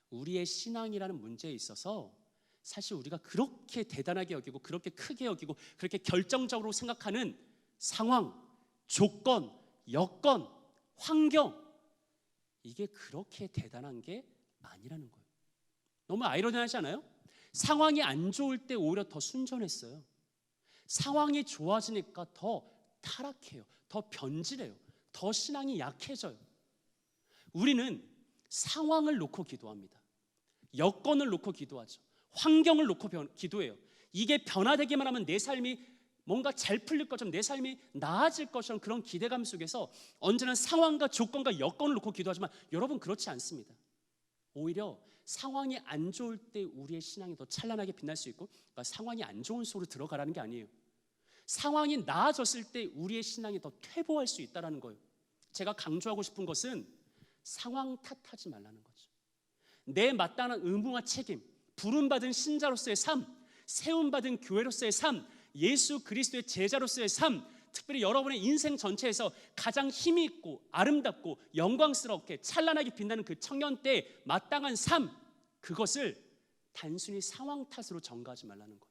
우리의 신앙이라는 문제에 있어서 사실 우리가 그렇게 대단하게 여기고 그렇게 크게 여기고 그렇게 결정적으로 생각하는 상황, 조건, 여건, 환경, 이게 그렇게 대단한 게 아니라는 거예요. 너무 아이러니하지 않아요? 상황이 안 좋을 때 오히려 더 순전했어요. 상황이 좋아지니까 더 타락해요. 더 변질해요. 더 신앙이 약해져요. 우리는 상황을 놓고 기도합니다. 여건을 놓고 기도하죠. 환경을 놓고 기도해요. 이게 변화되기만 하면 내 삶이 뭔가 잘 풀릴 것처럼 내 삶이 나아질 것처럼 그런 기대감 속에서 언제나 상황과 조건과 여건을 놓고 기도하지만 여러분 그렇지 않습니다. 오히려 상황이 안 좋을 때 우리의 신앙이 더 찬란하게 빛날 수 있고, 그러니까 상황이 안 좋은 속으로 들어가라는 게 아니에요. 상황이 나아졌을 때 우리의 신앙이 더 퇴보할 수 있다는 거예요. 제가 강조하고 싶은 것은 상황 탓하지 말라는 거죠. 내 마땅한 의무와 책임, 부름받은 신자로서의 삶, 세움받은 교회로서의 삶, 예수 그리스도의 제자로서의 삶, 특별히 여러분의 인생 전체에서 가장 힘이 있고 아름답고 영광스럽게 찬란하게 빛나는 그 청년 때의 마땅한 삶, 그것을 단순히 상황 탓으로 전가하지 말라는 거예요.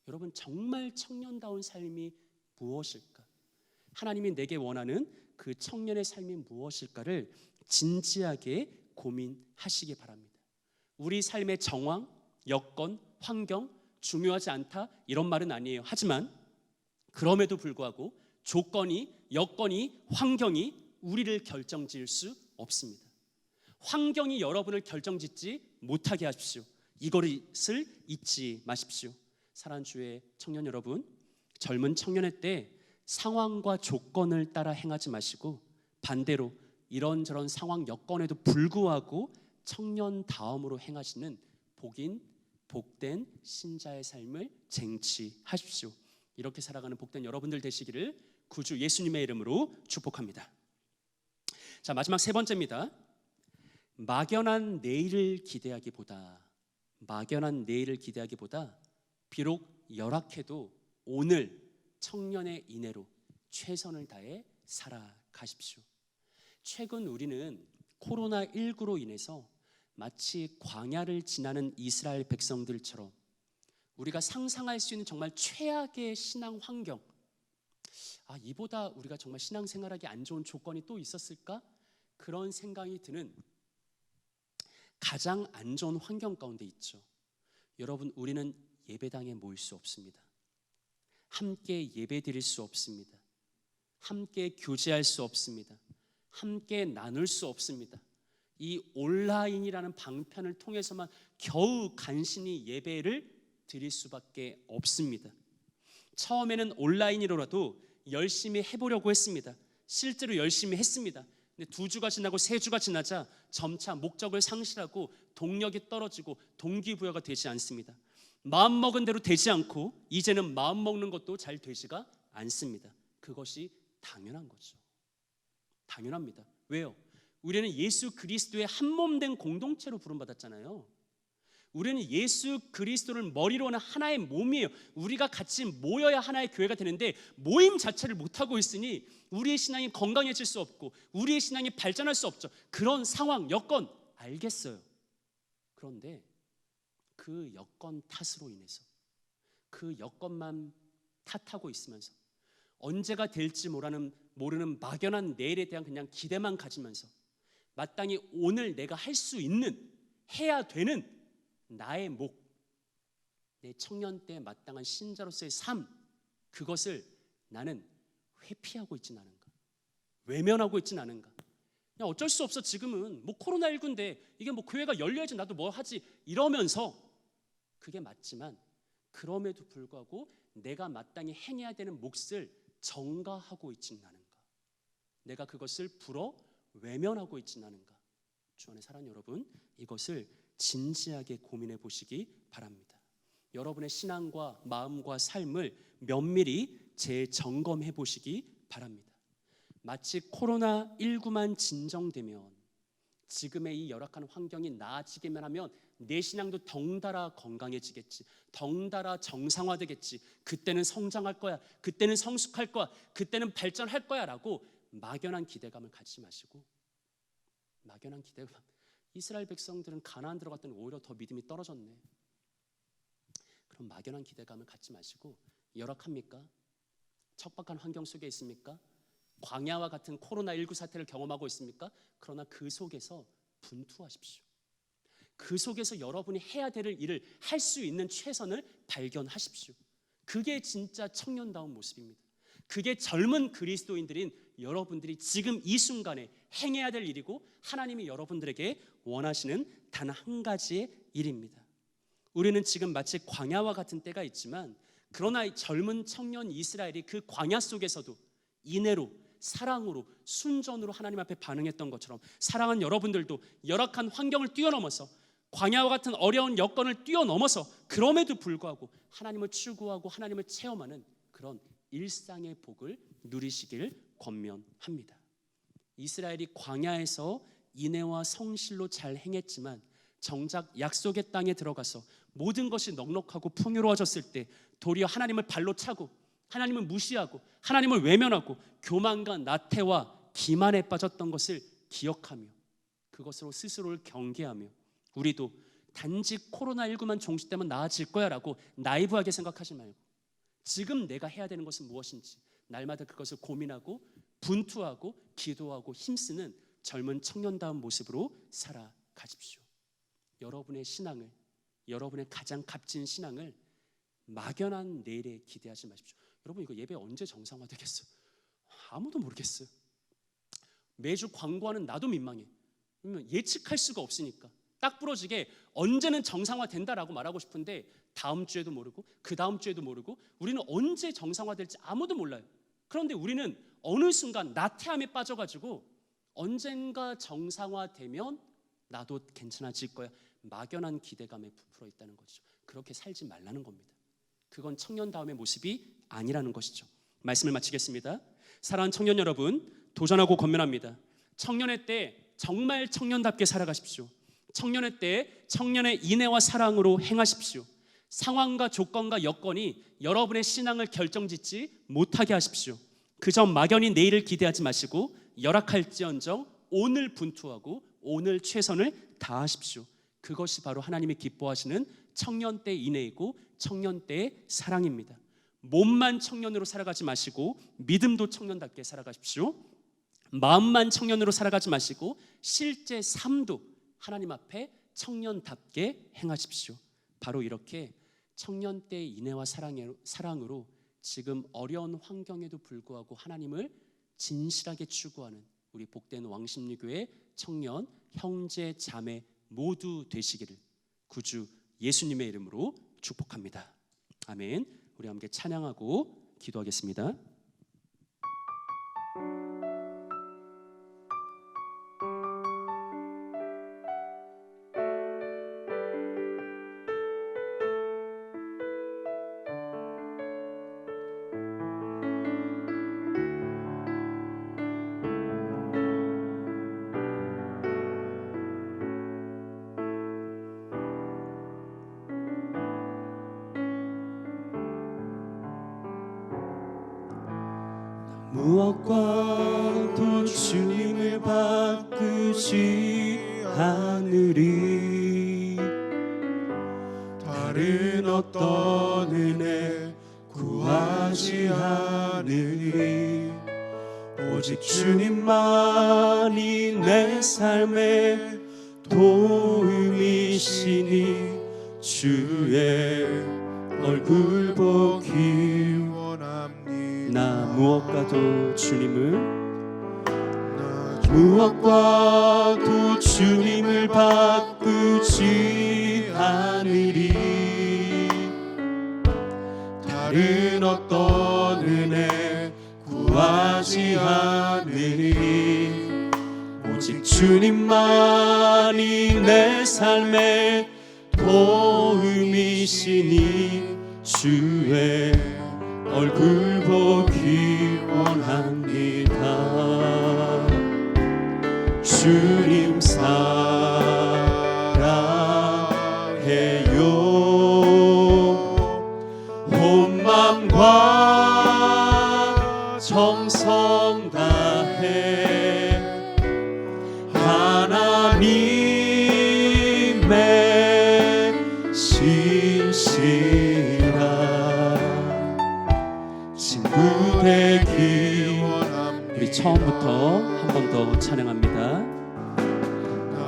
여러분 정말 청년다운 삶이 무엇일까? 하나님이 내게 원하는 그 청년의 삶이 무엇일까를 진지하게 고민하시기 바랍니다. 우리 삶의 정황, 여건, 환경 중요하지 않다 이런 말은 아니에요. 하지만 그럼에도 불구하고 조건이, 여건이, 환경이 우리를 결정지을 수 없습니다. 환경이 여러분을 결정짓지 못하게 하십시오. 이것을 잊지 마십시오. 사랑하는 주의 청년 여러분, 젊은 청년의 때 상황과 조건을 따라 행하지 마시고 반대로 이런저런 상황 여건에도 불구하고 청년다움으로 행하시는 복된 신자의 삶을 쟁취하십시오. 이렇게 살아가는 복된 여러분들 되시기를 구주 예수님의 이름으로 축복합니다. 자, 마지막 세 번째입니다. 막연한 내일을 기대하기보다 비록 열악해도 오늘 청년의 인애로 최선을 다해 살아가십시오. 최근 우리는 코로나19로 인해서 마치 광야를 지나는 이스라엘 백성들처럼 우리가 상상할 수 있는 정말 최악의 신앙 환경, 이보다 우리가 정말 신앙생활하기 안 좋은 조건이 또 있었을까? 그런 생각이 드는 가장 안 좋은 환경 가운데 있죠. 여러분, 우리는 예배당에 모일 수 없습니다. 함께 예배 드릴 수 없습니다. 함께 교제할 수 없습니다. 함께 나눌 수 없습니다. 이 온라인이라는 방편을 통해서만 겨우 간신히 예배를 드릴 수밖에 없습니다. 처음에는 온라인으로라도 열심히 해보려고 했습니다. 실제로 열심히 했습니다. 근데 2주가 지나고 3주가 지나자 점차 목적을 상실하고 동력이 떨어지고 동기부여가 되지 않습니다. 마음먹은 대로 되지 않고 이제는 마음먹는 것도 잘 되지가 않습니다. 그것이 당연한 거죠. 당연합니다. 왜요? 우리는 예수 그리스도의 한몸된 공동체로 부름받았잖아요. 우리는 예수 그리스도를 머리로 하는 하나의 몸이에요. 우리가 같이 모여야 하나의 교회가 되는데 모임 자체를 못하고 있으니 우리의 신앙이 건강해질 수 없고 우리의 신앙이 발전할 수 없죠. 그런 상황, 여건 알겠어요. 그런데 그 여건 탓으로 인해서 그 여건만 탓하고 있으면서 언제가 될지 모르는 막연한 내일에 대한 그냥 기대만 가지면서 마땅히 오늘 내가 할 수 있는, 해야 되는 나의 목, 내 청년 때 마땅한 신자로서의 삶, 그것을 나는 회피하고 있진 않은가, 외면하고 있진 않은가. 그냥 어쩔 수 없어, 지금은 뭐 코로나19인데 이게 뭐 교회가 열려야지 나도 뭐 하지, 이러면서 그게 맞지만 그럼에도 불구하고 내가 마땅히 행해야 되는 몫을 전가하고 있지는 않은가, 내가 그것을 외면하고 있지는 않은가. 주 안에 사랑하는 여러분, 이것을 진지하게 고민해 보시기 바랍니다. 여러분의 신앙과 마음과 삶을 면밀히 재점검해 보시기 바랍니다. 마치 코로나19만 진정되면, 지금의 이 열악한 환경이 나아지기만 하면 내 신앙도 덩달아 건강해지겠지, 덩달아 정상화되겠지, 그때는 성장할 거야, 그때는 성숙할 거야, 그때는 발전할 거야 라고 막연한 기대감을 갖지 마시고, 막연한 기대감, 이스라엘 백성들은 가나안 들어갔더니 오히려 더 믿음이 떨어졌네, 그런 막연한 기대감을 갖지 마시고, 열악합니까? 척박한 환경 속에 있습니까? 광야와 같은 코로나19 사태를 경험하고 있습니까? 그러나 그 속에서 분투하십시오. 그 속에서 여러분이 해야 될 일을 할 수 있는 최선을 발견하십시오. 그게 진짜 청년다운 모습입니다. 그게 젊은 그리스도인들인 여러분들이 지금 이 순간에 행해야 될 일이고 하나님이 여러분들에게 원하시는 단 한 가지의 일입니다. 우리는 지금 마치 광야와 같은 때가 있지만 그러나 이 젊은 청년 이스라엘이 그 광야 속에서도 인애로, 사랑으로, 순전으로 하나님 앞에 반응했던 것처럼 사랑하는 여러분들도 열악한 환경을 뛰어넘어서 광야와 같은 어려운 여건을 뛰어넘어서 그럼에도 불구하고 하나님을 추구하고 하나님을 체험하는 그런 일상의 복을 누리시길 권면합니다. 이스라엘이 광야에서 인애와 성실로 잘 행했지만 정작 약속의 땅에 들어가서 모든 것이 넉넉하고 풍요로워졌을 때 도리어 하나님을 발로 차고 하나님을 무시하고 하나님을 외면하고 교만과 나태와 기만에 빠졌던 것을 기억하며 그것으로 스스로를 경계하며 우리도 단지 코로나19만 종식되면 나아질 거야 라고 나이브하게 생각하지 말고 지금 내가 해야 되는 것은 무엇인지 날마다 그것을 고민하고 분투하고 기도하고 힘쓰는 젊은 청년다운 모습으로 살아가십시오. 여러분의 신앙을, 여러분의 가장 값진 신앙을 막연한 내일에 기대하지 마십시오. 여러분 이거 예배 언제 정상화되겠어? 아무도 모르겠어요. 매주 광고하는 나도 민망해. 왜냐면 예측할 수가 없으니까. 딱 부러지게 언제는 정상화된다라고 말하고 싶은데 다음 주에도 모르고 그 다음 주에도 모르고 우리는 언제 정상화될지 아무도 몰라요. 그런데 우리는 어느 순간 나태함에 빠져가지고 언젠가 정상화되면 나도 괜찮아질 거야. 막연한 기대감에 부풀어 있다는 것이죠. 그렇게 살지 말라는 겁니다. 그건 청년다움의 모습이 아니라는 것이죠. 말씀을 마치겠습니다. 사랑하는 청년 여러분, 도전하고 권면합니다. 청년의 때 정말 청년답게 살아가십시오. 청년의 때 청년의 인애와 사랑으로 행하십시오. 상황과 조건과 여건이 여러분의 신앙을 결정짓지 못하게 하십시오. 그저 막연히 내일을 기대하지 마시고 열악할지언정 오늘 분투하고 오늘 최선을 다하십시오. 그것이 바로 하나님이 기뻐하시는 청년 때 인애이고 청년 때의 사랑입니다. 몸만 청년으로 살아가지 마시고 믿음도 청년답게 살아가십시오. 마음만 청년으로 살아가지 마시고 실제 삶도 하나님 앞에 청년답게 행하십시오. 바로 이렇게 청년 때의 인애와 사랑으로 지금 어려운 환경에도 불구하고 하나님을 진실하게 추구하는 우리 복된 왕십리교회 청년 형제 자매 모두 되시기를 구주 예수님의 이름으로 축복합니다. 아멘. 우리 함께 찬양하고 기도하겠습니다. 무엇과도 주님을 바꾸지 않으리. 다른 어떤 은혜 구하지 않으리. 오직 주님만이 내 삶의 도움이시니 주의 얼굴 보기 원합니다. 나 무엇과도 주님을 바꾸지 않으리. 다른 어떤 은혜 구하지 않으리. 오직 주님만이 내 삶의 도움이시니 주의 얼굴 보기 원합니다. 주님 사랑해요. 온 맘과 정성 다해 하나님의 신실한 친구 되기 원합니다. 우리 처음부터 한 번 더 찬양합니다.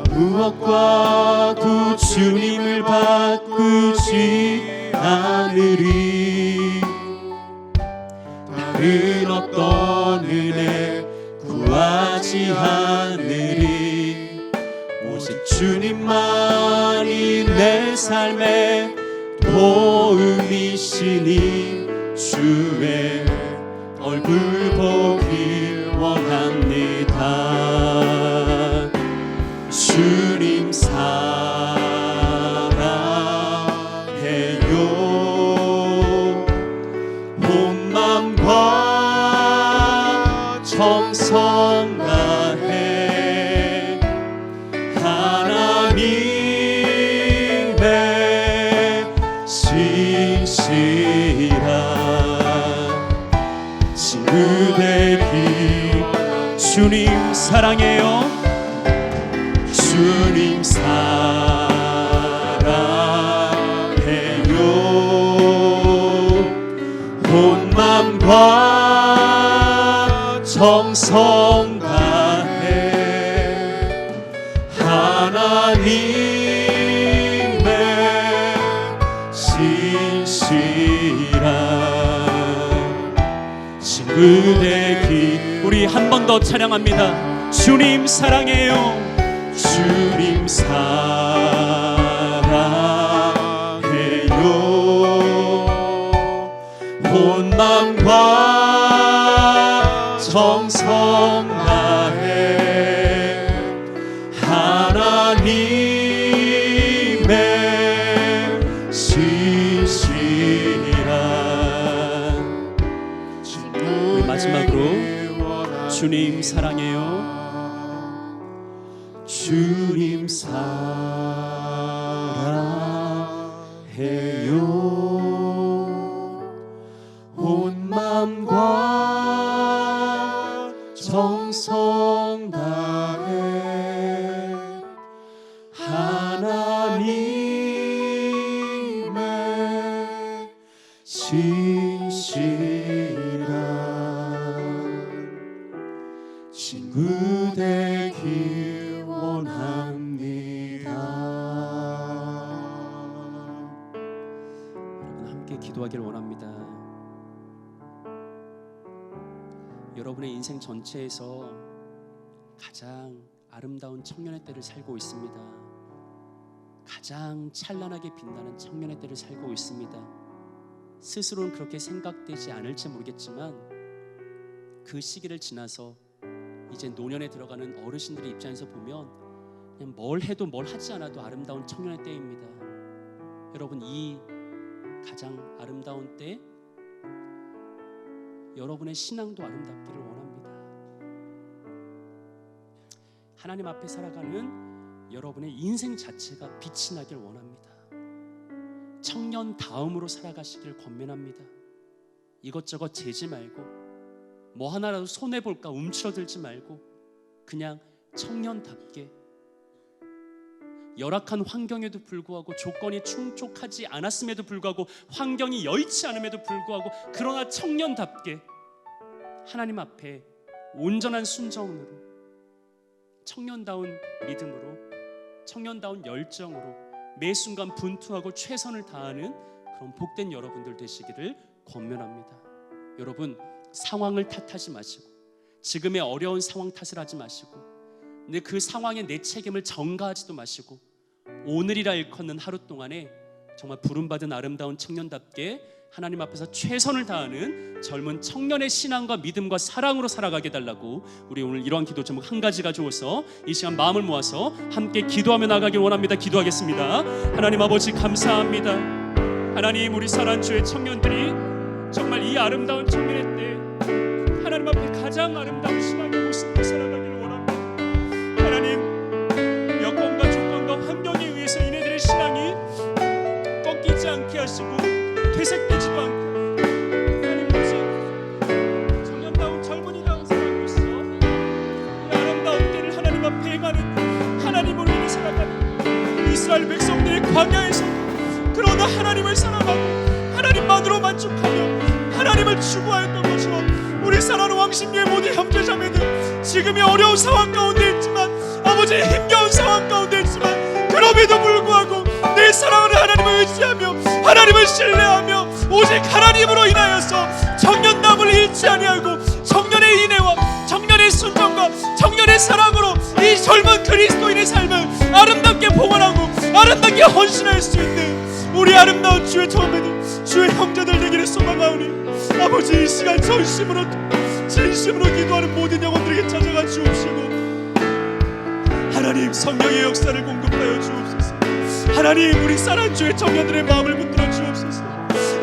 무엇과도 주님을 바꾸지 않으리. 다른 어떤 은혜 구하지 않으리. 오직 주님만이 내 삶의 도움이시니 주의 얼굴 보기 원합니다. 주님 사랑해요. 온 맘과 정성 다해 하나님의 신실한 친구 되기 주님 사랑해요. 주님 사랑해요. 온 맘과 정성 다해 하나님의 신실한 친구 되기. 우리 한 번 더 찬양합니다. 주님 사랑해요. 주님 사랑해요. 온 맘과 정성 다해 하나님의 신실한 우리 마지막으로 주님 사랑해요. 주님 사랑해요. 온 맘과 정성 다해 하나님의 신실한 친구 되기 원합니다. 여러분 함께 기도하기를 원합니다. 여러분의 인생 전체에서 가장 아름다운 청년의 때를 살고 있습니다. 가장 찬란하게 빛나는 청년의 때를 살고 있습니다. 스스로는 그렇게 생각되지 않을지 모르겠지만 그 시기를 지나서 이제 노년에 들어가는 어르신들의 입장에서 보면 그냥 뭘 해도 뭘 하지 않아도 아름다운 청년의 때입니다. 여러분, 이 가장 아름다운 때 여러분의 신앙도 아름답기를 원합니다. 하나님 앞에 살아가는 여러분의 인생 자체가 빛이 나길 원합니다. 청년 다음으로 살아가시길 권면합니다. 이것저것 재지 말고 뭐 하나라도 손해볼까 움츠러들지 말고 그냥 청년답게 열악한 환경에도 불구하고 조건이 충족하지 않았음에도 불구하고 환경이 여의치 않음에도 불구하고 그러나 청년답게 하나님 앞에 온전한 순종으로 청년다운 믿음으로 청년다운 열정으로 매 순간 분투하고 최선을 다하는 그런 복된 여러분들 되시기를 권면합니다. 여러분, 상황을 탓하지 마시고 지금의 어려운 상황 탓을 하지 마시고 근데 그 상황에 내 책임을 전가하지도 마시고 오늘이라 일컫는 하루 동안에 정말 부름받은 아름다운 청년답게 하나님 앞에서 최선을 다하는 젊은 청년의 신앙과 믿음과 사랑으로 살아가게 달라고 우리 오늘 이러한 기도 제목 한 가지 가져오서 이 시간 마음을 모아서 함께 기도하며 나가길 원합니다. 기도하겠습니다. 하나님 아버지 감사합니다. 하나님, 우리 사랑주의 청년들이 정말 이 아름다운 청년의 때 하나님 앞에 가장 아름다운 신앙의 모습으로 살아가기를 원합니다. 하나님, 여건과 조건과 환경에 의해서 이네들의 신앙이 꺾이지 않게 하시고 퇴색되지도 않게 하나님, 오직 청년다운 젊은이다운 사람으로서 이 아름다운 때를 하나님 앞에 행하는 하나님으로 인해 살아가는 이스라엘 백성들의 광야에서 그러나 하나님을 사랑하고 하나님만으로 만족하며 하나님을 추구하였던 것처럼 우리 사랑하는 왕십리의 모든 형제자매들 지금이 어려운 상황 가운데 있지만 아버지 힘겨운 상황 가운데 있지만 그럼에도 불구하고 내 사랑하는 하나님을 의지하며 하나님을 신뢰하며 오직 하나님으로 인하여서 청년담을 잃지 아니하고 청년의 인애와 청년의 순종과 청년의 사랑으로 이 젊은 그리스도인의 삶을 아름답게 봉헌하고 아름답게 헌신할 수 있는 우리 아름다운 형제들 되기를 소망하오니 아버지 이 시간 진심으로 기도하는 모든 영혼들에게 찾아가 주옵시고 하나님 성령의 역사를 공급하여 주옵소서. 하나님 우리 사랑주의 청년들의 마음을 붙들어 주옵소서.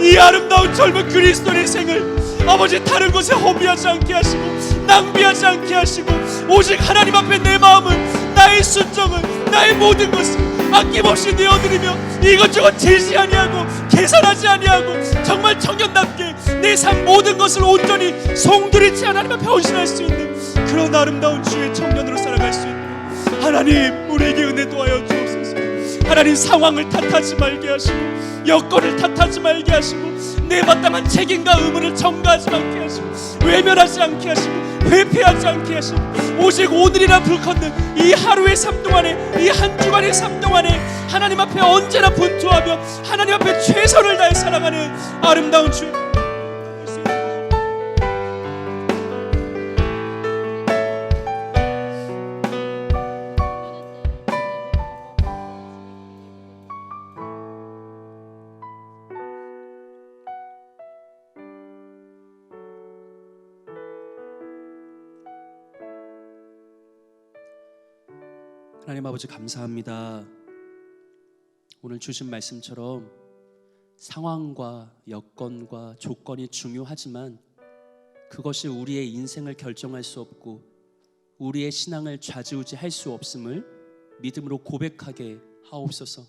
이 아름다운 젊은 그리스도의 생을 아버지 다른 곳에 허비하지 않게 하시고 낭비하지 않게 하시고 오직 하나님 앞에 내 마음은 나의 순정은 나의 모든 것을 아낌없이 내어드리며 이것저것 재지 아니하고 계산하지 아니하고 정말 청년답게 내 삶 모든 것을 온전히 송두리째 하나님 앞에 헌신할 수 있는 그런 아름다운 주의 청년으로 살아갈 수 있도록 하나님 우리에게 은혜 도하여 주옵소서. 하나님 상황을 탓하지 말게 하시고 여건을 탓하지 말게 하시고 내 마땅한 책임과 의무를 전가하지 않게 하시고 외면하지 않게 하시고 회피하지 않게 하시고 오직 오늘이라 불걷는 이 하루의 삶 동안에 이 한 주간의 삶 동안에 하나님 앞에 언제나 분투하며 하나님 앞에 최선을 다해 살아가는 아름다운 주 하나님 아버지 감사합니다. 오늘 주신 말씀처럼 상황과 여건과 조건이 중요하지만 그것이 우리의 인생을 결정할 수 없고 우리의 신앙을 좌지우지할 수 없음을 믿음으로 고백하게 하옵소서.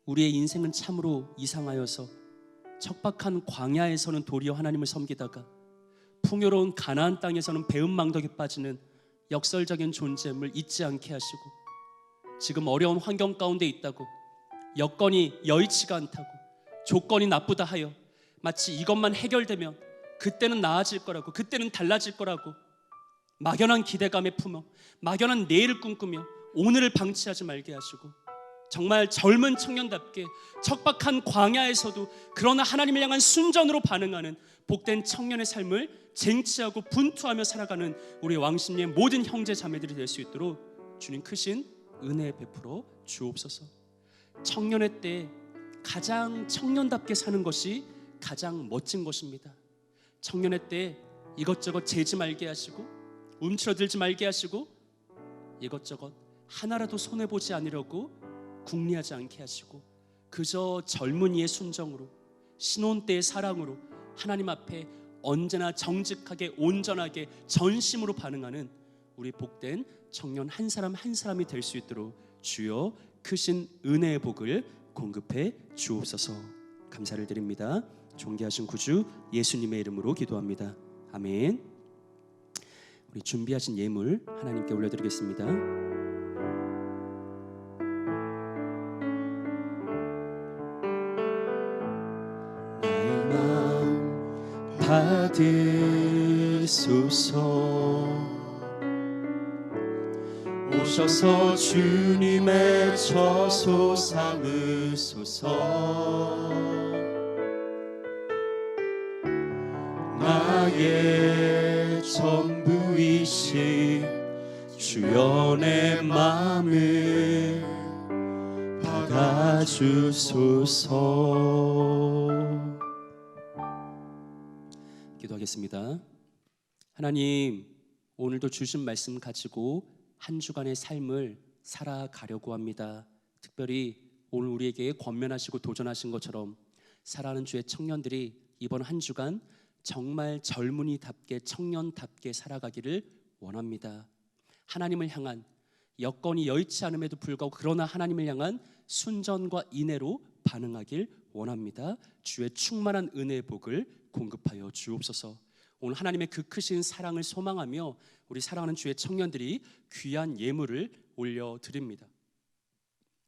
우리의 인생은 참으로 이상하여서 척박한 광야에서는 도리어 하나님을 섬기다가 풍요로운 가나안 땅에서는 배은망덕에 빠지는 역설적인 존재임을 잊지 않게 하시고 지금 어려운 환경 가운데 있다고 여건이 여의치가 않다고 조건이 나쁘다 하여 마치 이것만 해결되면 그때는 나아질 거라고 그때는 달라질 거라고 막연한 기대감에 품어 막연한 내일을 꿈꾸며 오늘을 방치하지 말게 하시고 정말 젊은 청년답게 척박한 광야에서도 그러나 하나님을 향한 순전으로 반응하는 복된 청년의 삶을 쟁취하고 분투하며 살아가는 우리 왕십리의 모든 형제 자매들이 될 수 있도록 주님 크신 은혜 베풀어 주옵소서. 청년의 때 가장 청년답게 사는 것이 가장 멋진 것입니다. 청년의 때 이것저것 재지 말게 하시고 움츠러들지 말게 하시고 이것저것 하나라도 손해보지 않으려고 궁리하지 않게 하시고 그저 젊은이의 순정으로 신혼 때의 사랑으로 하나님 앞에 언제나 정직하게 온전하게 전심으로 반응하는 우리 복된 청년 한 사람 한 사람이 될 수 있도록 주여 크신 은혜의 복을 공급해 주옵소서. 감사를 드립니다. 존귀하신 구주 예수님의 이름으로 기도합니다. 아멘. 우리 준비하신 예물 하나님께 올려드리겠습니다. 받으소서. 오셔서 주님의 처소 삼으소서. 나의 전부이신 주여 내 마음을 받아주소서. 기도하겠습니다. 하나님, 오늘도 주신 말씀 가지고 한 주간의 삶을 살아가려고 합니다. 특별히 오늘 우리에게 권면하시고 도전하신 것처럼 살아가는 주의 청년들이 이번 한 주간 정말 젊은이답게 청년답게 살아가기를 원합니다. 하나님을 향한 여건이 여의치 않음에도 불구하고 그러나 하나님을 향한 순전과 인애로 반응하길 원합니다. 주의 충만한 은혜의 복을 공급하여 주옵소서. 오늘 하나님의 그 크신 사랑을 소망하며 우리 사랑하는 주의 청년들이 귀한 예물을 올려드립니다.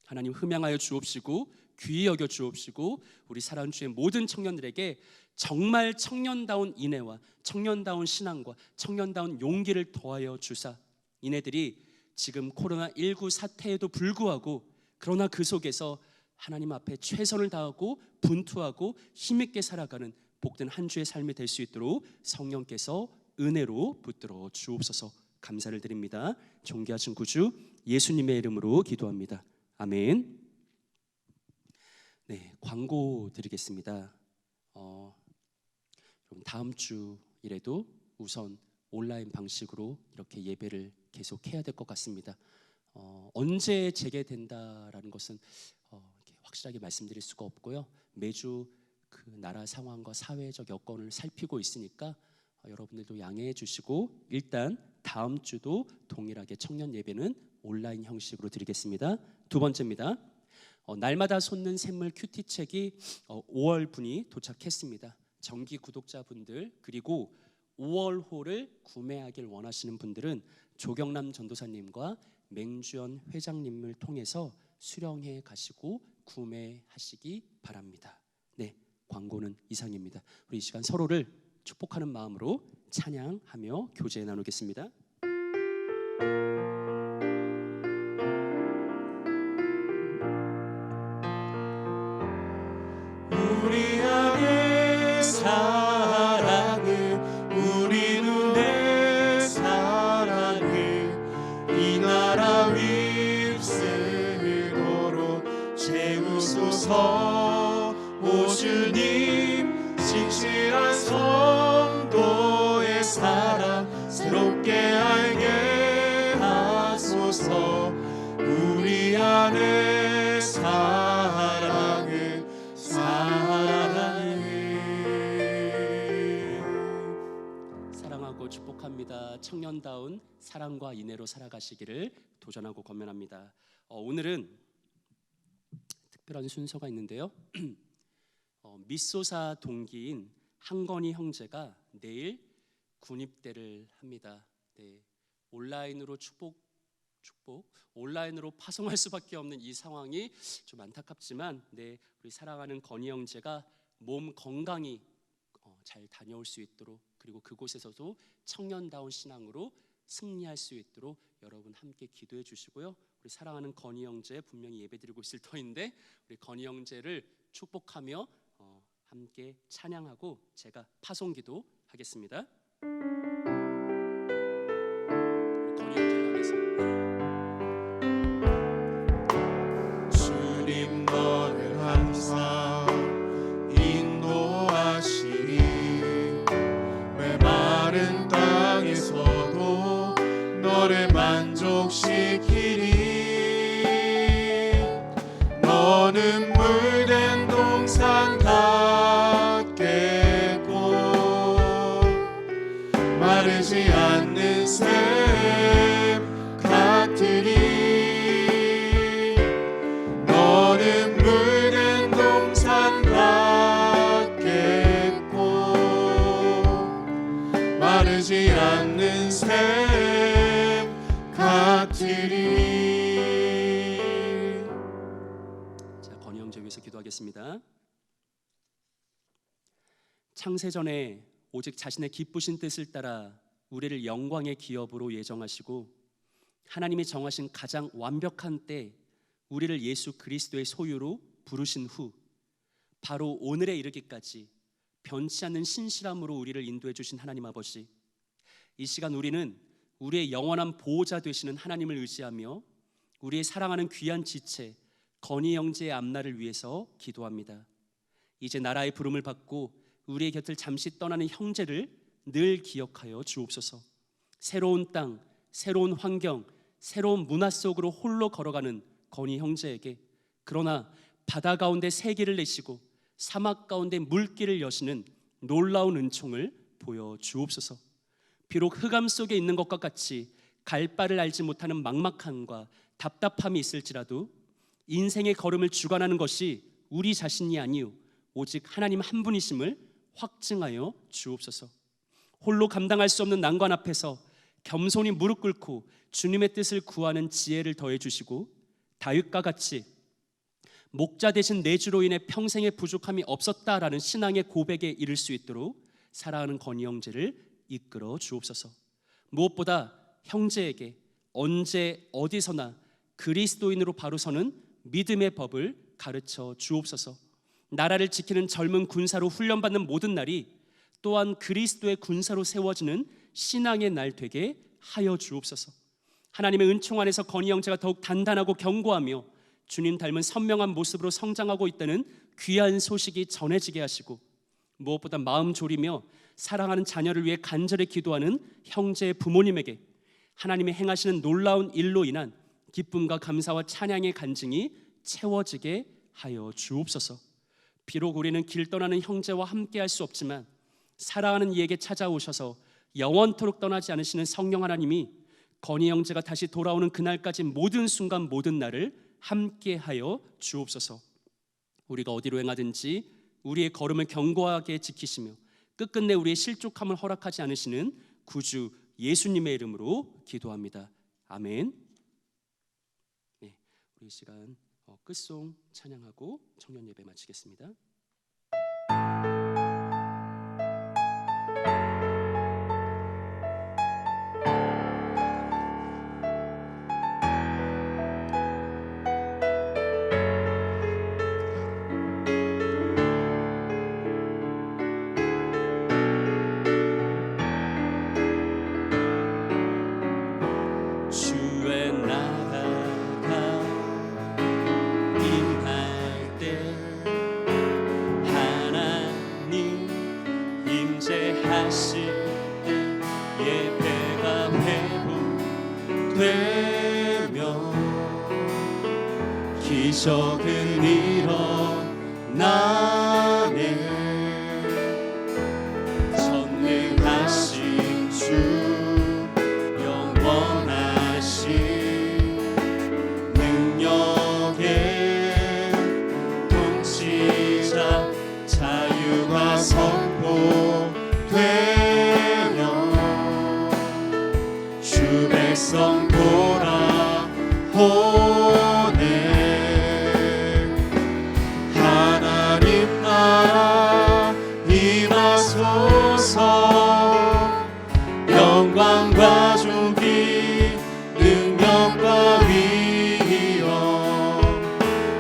하나님 흠양하여 주옵시고 귀히 여겨 주옵시고 우리 사랑하는 주의 모든 청년들에게 정말 청년다운 인애와 청년다운 신앙과 청년다운 용기를 더하여 주사 이네들이 지금 코로나19 사태에도 불구하고 그러나 그 속에서 하나님 앞에 최선을 다하고 분투하고 힘있게 살아가는 복된 한 주의 삶이 될 수 있도록 성령께서 은혜로 붙들어 주옵소서. 감사를 드립니다. 존귀하신 구주 예수님의 이름으로 기도합니다. 아멘. 네, 광고 드리겠습니다. 다음 주일에도 우선 온라인 방식으로 이렇게 예배를 계속해야 될 것 같습니다. 언제 재개된다라는 것은 이렇게 확실하게 말씀드릴 수가 없고요. 매주 그 나라 상황과 사회적 여건을 살피고 있으니까 여러분들도 양해해 주시고, 일단 다음 주도 동일하게 청년 예배는 온라인 형식으로 드리겠습니다. 두 번째입니다. 날마다 솟는 샘물 큐티 책이 5월분이 도착했습니다. 정기 구독자분들, 그리고 5월호를 구매하길 원하시는 분들은 조경남 전도사님과 맹주연 회장님을 통해서 수령해 가시고 구매하시기 바랍니다. 네, 광고는 이상입니다. 우리 이 시간 서로를 축복하는 마음으로 찬양하며 교제 나누겠습니다. 우리 안에 사랑을, 우리 눈에 사랑을 이 나라 휩쓸도록 채우소서. 오 주님, 진실한 성도의 사랑 새롭게 알게 하소서. 우리 안에 사랑을 사랑하고 축복합니다. 청년다운 사랑과 인애로 살아가시기를 도전하고 권면합니다. 오늘은 특별한 순서가 있는데요. 미소사 동기인 한건희 형제가 내일 군입대를 합니다. 네, 온라인으로 온라인으로 파송할 수밖에 없는 이 상황이 좀 안타깝지만, 네, 우리 사랑하는 건희 형제가 몸 건강히 잘 다녀올 수 있도록, 그리고 그곳에서도 청년다운 신앙으로 승리할 수 있도록 여러분 함께 기도해 주시고요. 우리 사랑하는 건희 형제 분명히 예배드리고 있을 터인데, 우리 건희 형제를 축복하며 함께 찬양하고 제가 파송기도 하겠습니다. 건희 형제를 위해서. 주님, 너는 항상 인도하시니 메마른 땅에서도 너를 만족시키리. 너는 물된 동산 같겠고 마르지 않는 샘 같으리. 너는 물든 동산 같겠고 마르지 않는 샘 같으리. 자, 건희 형제 위해서 기도하겠습니다. 창세전에 오직 자신의 기쁘신 뜻을 따라 우리를 영광의 기업으로 예정하시고, 하나님이 정하신 가장 완벽한 때 우리를 예수 그리스도의 소유로 부르신 후 바로 오늘에 이르기까지 변치 않는 신실함으로 우리를 인도해 주신 하나님 아버지, 이 시간 우리는 우리의 영원한 보호자 되시는 하나님을 의지하며 우리의 사랑하는 귀한 지체 건희 형제의 앞날을 위해서 기도합니다. 이제 나라의 부름을 받고 우리의 곁을 잠시 떠나는 형제를 늘 기억하여 주옵소서. 새로운 땅, 새로운 환경, 새로운 문화 속으로 홀로 걸어가는 건희 형제에게, 그러나 바다 가운데 새길을 내시고 사막 가운데 물길을 여시는 놀라운 은총을 보여 주옵소서. 비록 흑암 속에 있는 것과 같이 갈 바를 알지 못하는 막막함과 답답함이 있을지라도 인생의 걸음을 주관하는 것이 우리 자신이 아니요 오직 하나님 한 분이심을 확증하여 주옵소서. 홀로 감당할 수 없는 난관 앞에서 겸손히 무릎 꿇고 주님의 뜻을 구하는 지혜를 더해 주시고, 다윗과 같이 목자 되신 내 주로 인해 평생의 부족함이 없었다라는 신앙의 고백에 이를 수 있도록 사랑하는 건희 형제를 이끌어 주옵소서. 무엇보다 형제에게 언제 어디서나 그리스도인으로 바로 서는 믿음의 법을 가르쳐 주옵소서. 나라를 지키는 젊은 군사로 훈련받는 모든 날이 또한 그리스도의 군사로 세워지는 신앙의 날 되게 하여 주옵소서. 하나님의 은총 안에서 건희 형제가 더욱 단단하고 견고하며 주님 닮은 선명한 모습으로 성장하고 있다는 귀한 소식이 전해지게 하시고, 무엇보다 마음 졸이며 사랑하는 자녀를 위해 간절히 기도하는 형제 부모님에게 하나님이 행하시는 놀라운 일로 인한 기쁨과 감사와 찬양의 간증이 채워지게 하여 주옵소서. 비록 우리는 길 떠나는 형제와 함께할 수 없지만 사랑하는 이에게 찾아오셔서 영원토록 떠나지 않으시는 성령 하나님이 건희 형제가 다시 돌아오는 그날까지 모든 순간 모든 날을 함께하여 주옵소서. 우리가 어디로 행하든지 우리의 걸음을 견고하게 지키시며 끝끝내 우리의 실족함을 허락하지 않으시는 구주 예수님의 이름으로 기도합니다. 아멘. 네, 우리 이 시간 끝송 찬양하고 청년 예배 마치겠습니다. 주의 나라가 임할 때 하나님 임재하실 때 예배가 회복되며 기적은 일어나네. 전능하신 주 영원하신 능력의 통치자 자유가 선포되며 주 백성 돌아오네. 하나님 나라 임하소서. 영광과 존귀 능력과 위엄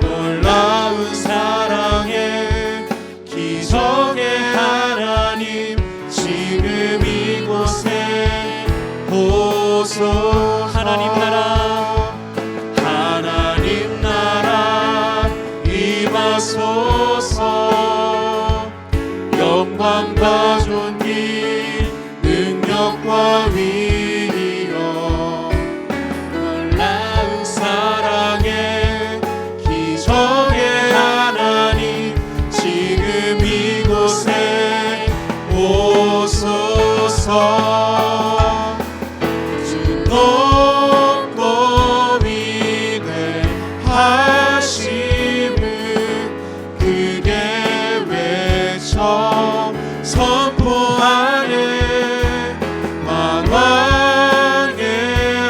놀라운 사랑의 기적의 하나님 지금 이곳에 오소. 하나님 나라 임하소서. 영광과 존귀 능력과 위엄 놀라운 사랑의 기적의 하나님 지금 이곳에 오소서. 주 높고 위대하심을 크게 외쳐 선포하네. 만왕의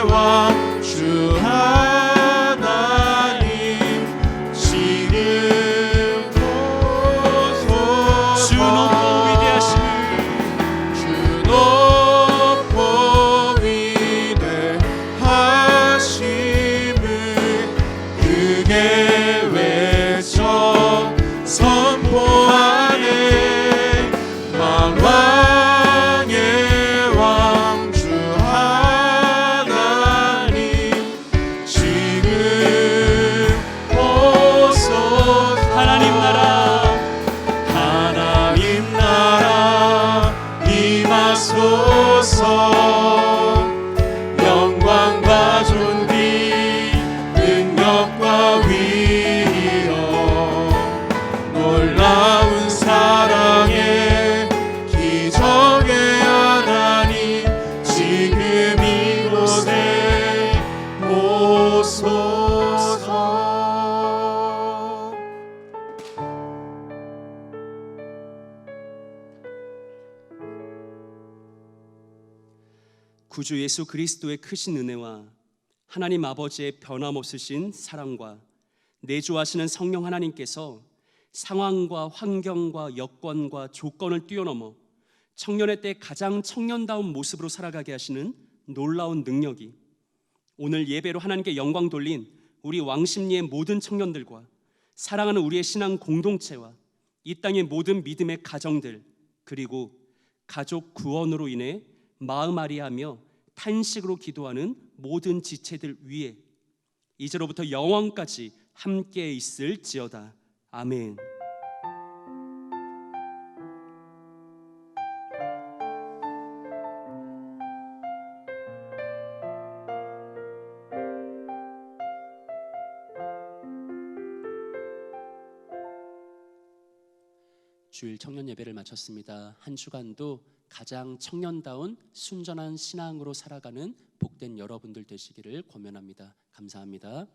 왕 주 하나님 지금 오소서. 주 높고 위대하심을 크게 외쳐 선포하네. 만왕의 왕 주 하나님 지금 오소서. 하나님 나라 임하소서. 영광과 존귀 능력과 위엄 놀라운 사랑의 기적의 하나님 지금 이곳에 오소서. 구주 예수 그리스도의 크신 은혜와 하나님 아버지의 변함없으신 사랑과 내주하시는 성령 하나님께서 상황과 환경과 여건과 조건을 뛰어넘어 청년의 때 가장 청년다운 모습으로 살아가게 하시는 놀라운 능력이 오늘 예배로 하나님께 영광 돌린 우리 왕십리의 모든 청년들과 사랑하는 우리의 신앙 공동체와 이 땅의 모든 믿음의 가정들 그리고 가족 구원으로 인해 마음 아리하며 탄식으로 기도하는 모든 지체들 위에 이제로부터 영원까지 함께 있을지어다. 아멘. 주일 청년 예배를 마쳤습니다. 한 주간도 가장 청년다운 순전한 신앙으로 살아가는 복된 여러분들 되시기를 권면합니다. 감사합니다.